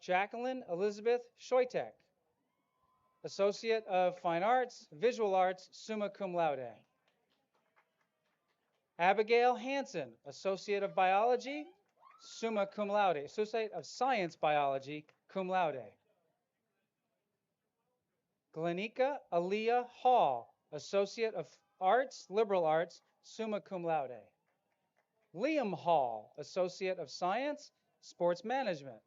Jacqueline Elizabeth Shoitek, Associate of Fine Arts, Visual Arts, summa cum laude. Abigail Hansen, Associate of Biology, summa cum laude. Associate of Science Biology, cum laude. Glenica Aaliyah Hall, Associate of Arts, Liberal Arts, summa cum laude. Liam Hall, Associate of Science, Sports Management.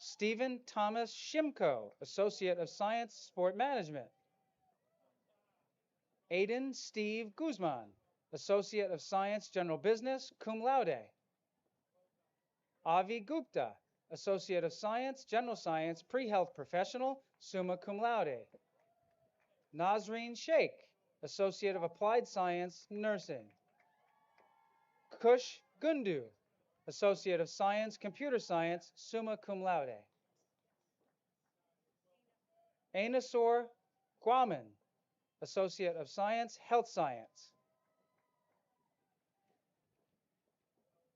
Stephen Thomas Shimko, Associate of Science, Sport Management. Aiden Steve Guzman, Associate of Science, General Business, cum laude. Avi Gupta, Associate of Science, General Science, Pre-Health Professional, summa cum laude. Nazreen Sheikh, Associate of Applied Science, Nursing. Kush Gundu, Associate of Science, Computer Science, summa cum laude. Ainasor Guaman, Associate of Science, Health Science.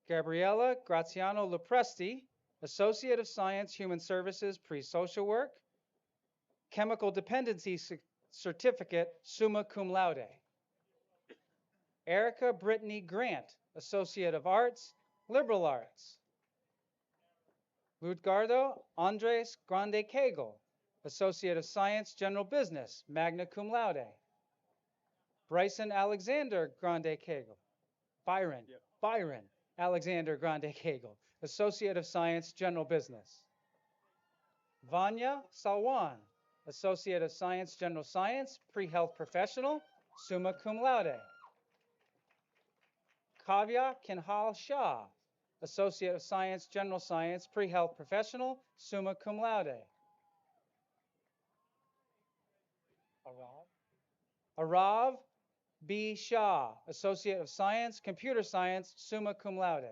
Gabriella Graziano Lupresti, Associate of Science, Human Services, Pre-Social Work. Chemical Dependency Certificate, summa cum laude. Erica Brittany Grant, Associate of Arts, Liberal Arts. Ludgardo Andres Grande Kegel, Associate of Science, General Business, magna cum laude. Bryson Alexander Grande Kegel. Byron Alexander Grande Kegel, Associate of Science, General Business. Vanya Salwan, Associate of Science, General Science, Pre-Health Professional, summa cum laude. Kavya Kinhal Shah, Associate of Science, General Science, Pre-Health Professional, summa cum laude. Arav B. Shah, Associate of Science, Computer Science, summa cum laude.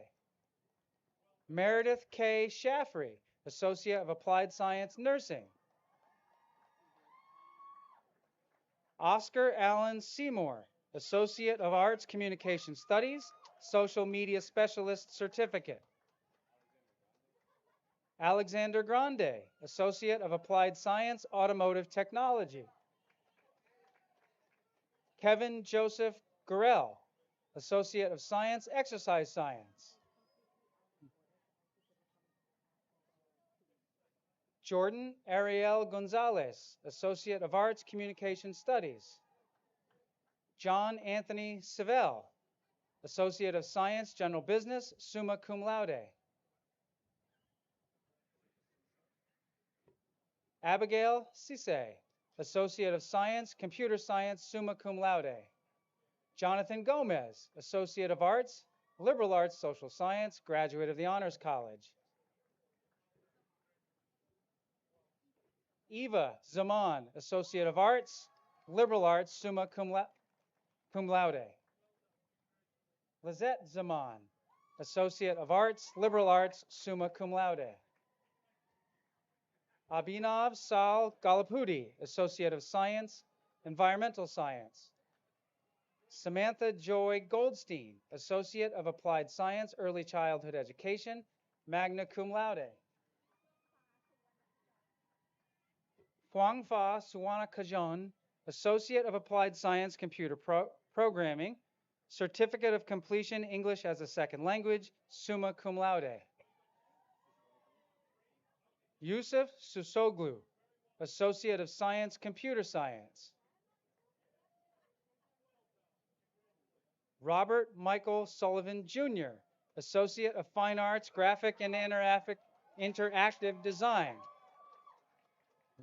Meredith K. Shaffrey, Associate of Applied Science, Nursing. Oscar Allen Seymour, Associate of Arts, Communication Studies, Social Media Specialist Certificate. Alexander Grande, Associate of Applied Science, Automotive Technology. Kevin Joseph Gurel, Associate of Science, Exercise Science. Jordan Ariel Gonzalez, Associate of Arts, Communication Studies. John Anthony Savell, Associate of Science, General Business, summa cum laude. Abigail Cisse, Associate of Science, Computer Science, summa cum laude. Jonathan Gomez, Associate of Arts, Liberal Arts, Social Science, graduate of the Honors College. Eva Zaman, Associate of Arts, Liberal Arts, summa cum laude. Lizette Zaman, Associate of Arts, Liberal Arts, summa cum laude. Abhinav Sal Galapudi, Associate of Science, Environmental Science. Samantha Joy Goldstein, Associate of Applied Science, Early Childhood Education, magna cum laude. Huangfa Suwanakajan, Associate of Applied Science, Computer Programming, Certificate of Completion, English as a Second Language, summa cum laude. Yusuf Susoglu, Associate of Science, Computer Science. Robert Michael Sullivan Jr., Associate of Fine Arts, Graphic and Interactive Design.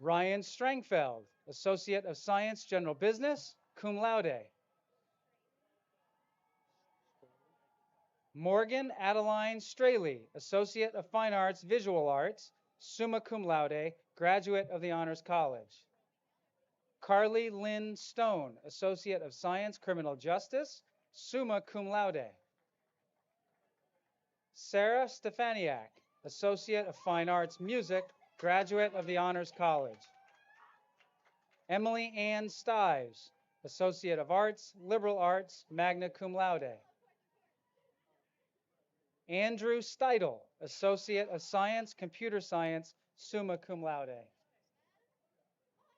Ryan Strangfeld, Associate of Science, General Business, cum laude. Morgan Adeline Straley, Associate of Fine Arts, Visual Arts, summa cum laude, graduate of the Honors College. Carly Lynn Stone, Associate of Science, Criminal Justice, summa cum laude. Sarah Stefaniak, Associate of Fine Arts, Music, graduate of the Honors College. Emily Ann Stives, Associate of Arts, Liberal Arts, magna cum laude. Andrew Steidel, Associate of Science, Computer Science, summa cum laude.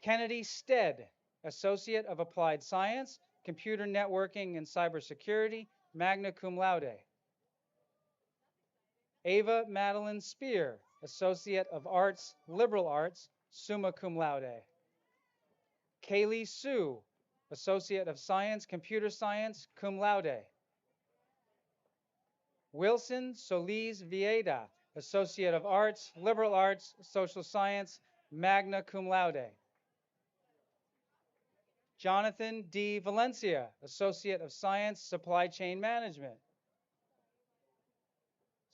Kennedy Stead, Associate of Applied Science, Computer Networking and Cybersecurity, magna cum laude. Ava Madeline Spear, Associate of Arts, Liberal Arts, summa cum laude. Kaylee Sue, Associate of Science, Computer Science, cum laude. Wilson Solis Vieda, Associate of Arts, Liberal Arts, Social Science, magna cum laude. Jonathan D. Valencia, Associate of Science, Supply Chain Management.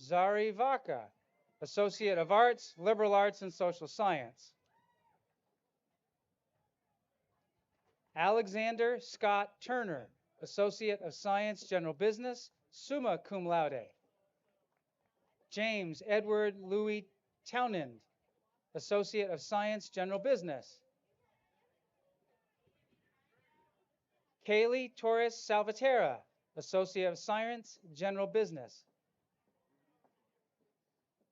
Zari Vaca, Associate of Arts, Liberal Arts, and Social Science. Alexander Scott Turner, Associate of Science, General Business, summa cum laude. James Edward Louis Townend, Associate of Science, General Business. Kaylee Torres Salvatierra, Associate of Science, General Business.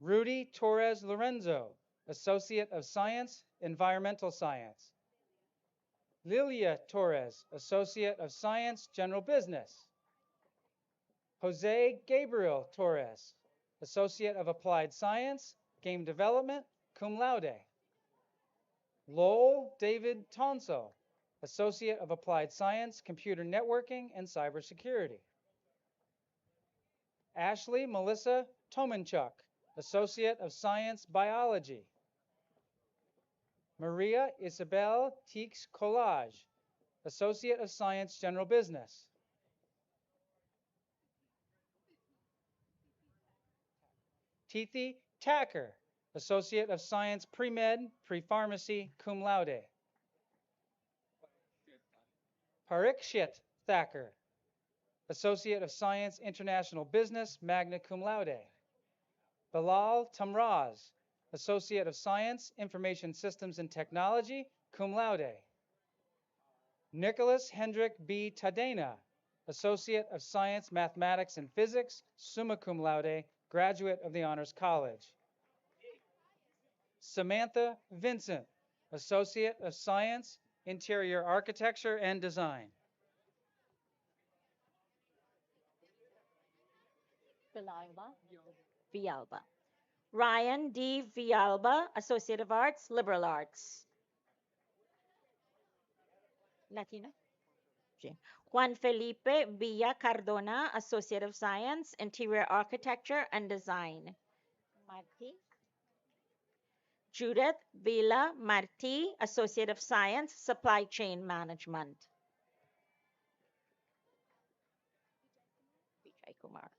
Rudy Torres Lorenzo, Associate of Science, Environmental Science. Lilia Torres, Associate of Science, General Business. Jose Gabriel Torres, Associate of Applied Science, Game Development, cum laude. Lowell David Tonsel, Associate of Applied Science, Computer Networking, and Cybersecurity. Ashley Melissa Tomanchuk, Associate of Science, Biology. Maria Isabel Teeks Collage, Associate of Science, General Business. Tithi Tacker, Associate of Science, Pre-Med, Pre-Pharmacy, cum laude. Parikshit Thacker, Associate of Science, International Business, magna cum laude. Bilal Tamraz, Associate of Science, Information Systems and Technology, cum laude. Nicholas Hendrick B. Tadena, Associate of Science, Mathematics and Physics, summa cum laude, graduate of the Honors College. Samantha Vincent, Associate of Science, Interior Architecture and Design. Villalba. Ryan D. Villalba, Associate of Arts, Liberal Arts. Latino? Sí. Juan Felipe Villa Cardona, Associate of Science, Interior Architecture and Design. Marti. Judith Villa Marti, Associate of Science, Supply Chain Management. Vijay Kumar.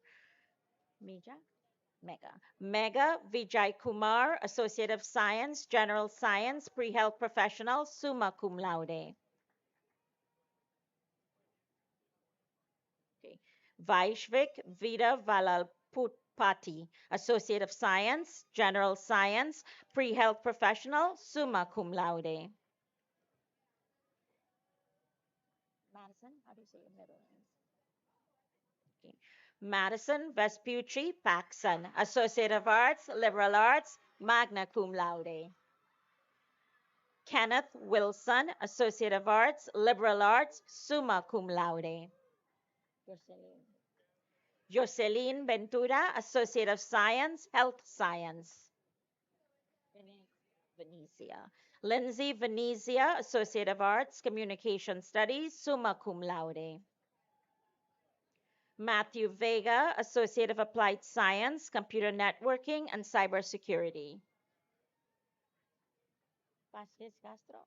Mega Vijay Kumar, Associate of Science, General Science, Pre-Health Professional, summa cum laude. Okay. Vaishvik Vida Valalpati, Associate of Science, General Science, Pre-Health Professional, summa cum laude. Madison, how do you say your middle name? Okay. Madison Vespucci Paxson, Associate of Arts, Liberal Arts, magna cum laude. Kenneth Wilson, Associate of Arts, Liberal Arts, summa cum laude. Jocelyn Ventura, Associate of Science, Health Science. Venezia. Lindsay Venezia, Associate of Arts, Communication Studies, summa cum laude. Matthew Vega, Associate of Applied Science, Computer Networking and Cybersecurity. Vasquez Castro.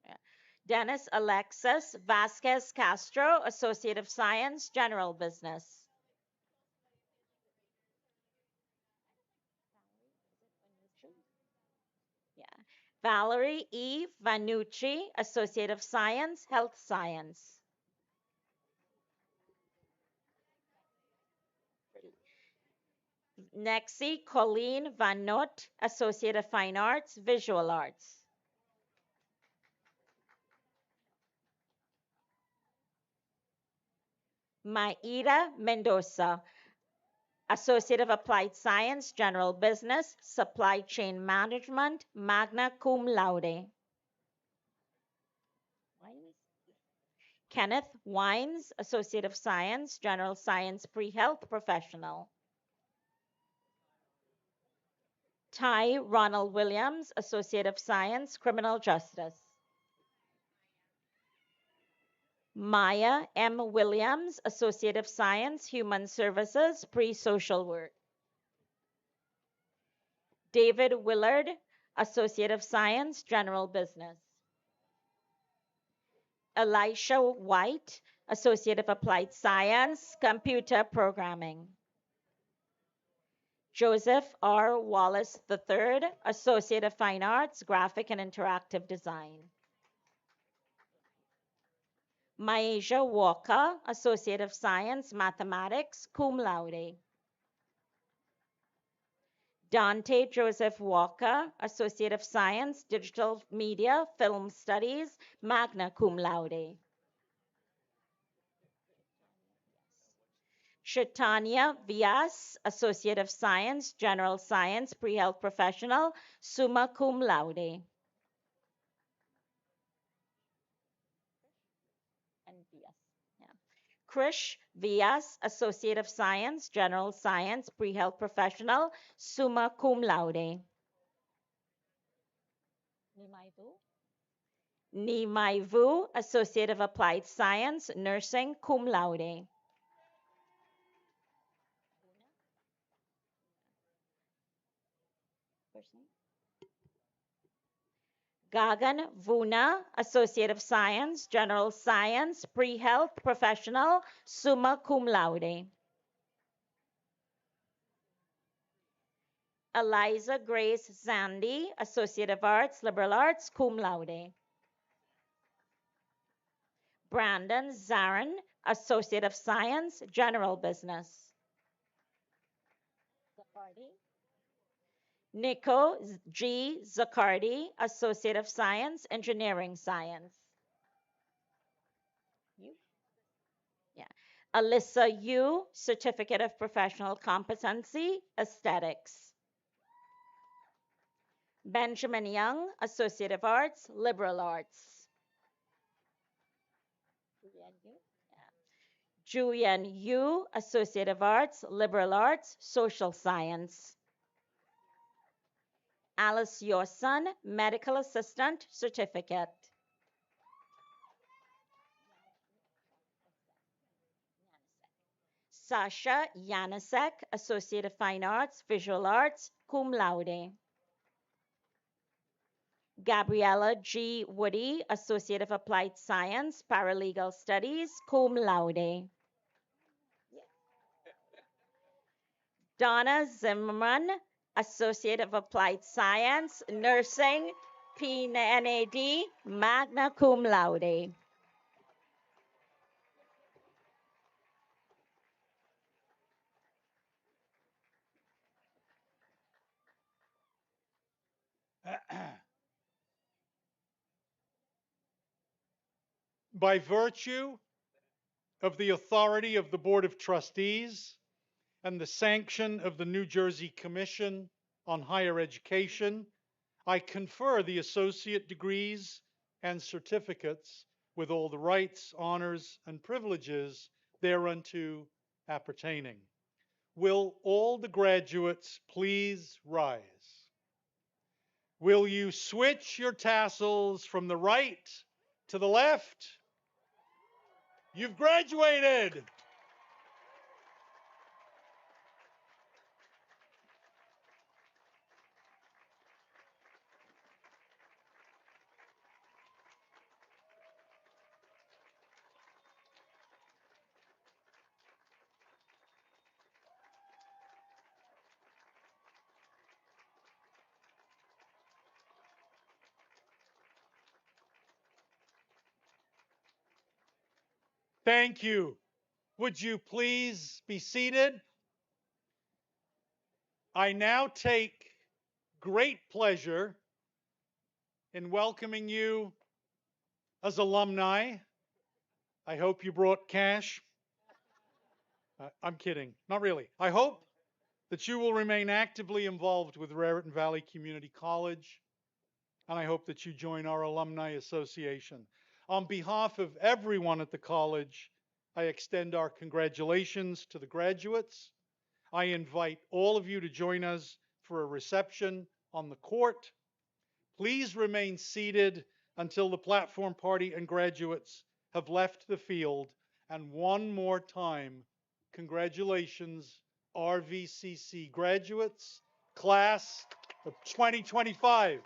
Yeah. Dennis Alexis Vasquez Castro, Associate of Science, General Business. Yeah. Valerie E. Vanucci, Associate of Science, Health Science. Nexi Colleen Van Noot, Associate of Fine Arts, Visual Arts. Maida Mendoza, Associate of Applied Science, General Business, Supply Chain Management, magna cum laude. Kenneth Wines, Associate of Science, General Science Pre-Health Professional. Ty Ronald Williams, Associate of Science, Criminal Justice. Maya M. Williams, Associate of Science, Human Services, Pre-Social Work. David Willard, Associate of Science, General Business. Elisha White, Associate of Applied Science, Computer Programming. Joseph R. Wallace III, Associate of Fine Arts, Graphic and Interactive Design. Maisha Walker, Associate of Science, Mathematics, cum laude. Dante Joseph Walker, Associate of Science, Digital Media, Film Studies, magna cum laude. Shatanya Vyas, Associate of Science, General Science, Pre-Health Professional, summa cum laude. Krish Vyas, Associate of Science, General Science, Pre-Health Professional, summa cum laude. Nimai Vu, Associate of Applied Science, Nursing, cum laude. Gagan Vuna, Associate of Science, General Science, Pre-Health Professional, summa cum laude. Eliza Grace Zandi, Associate of Arts, Liberal Arts, cum laude. Brandon Zarin, Associate of Science, General Business. Nico G. Zaccardi, Associate of Science, Engineering Science. Yeah. Alyssa Yu, Certificate of Professional Competency, Aesthetics. Benjamin Young, Associate of Arts, Liberal Arts. Julian Yu, Associate of Arts, Liberal Arts, Social Science. Alice Yorson, Medical Assistant, Certificate. Sasha Yanasek, Associate of Fine Arts, Visual Arts, cum laude. Gabriella G. Woody, Associate of Applied Science, Paralegal Studies, cum laude. Donna Zimmerman, Associate of Applied Science, Nursing, PNAD, magna cum laude. By virtue of the authority of the Board of Trustees and the sanction of the New Jersey Commission on Higher Education, I confer the associate degrees and certificates with all the rights, honors, and privileges thereunto appertaining. Will all the graduates please rise? Will you switch your tassels from the right to the left? You've graduated. Thank you. Would you please be seated? I now take great pleasure in welcoming you as alumni. I hope you brought cash. I'm kidding, not really. I hope that you will remain actively involved with Raritan Valley Community College, and I hope that you join our Alumni Association. On behalf of everyone at the college, I extend our congratulations to the graduates. I invite all of you to join us for a reception on the court. Please remain seated until the platform party and graduates have left the field. And one more time, congratulations, RVCC graduates, class of 2025.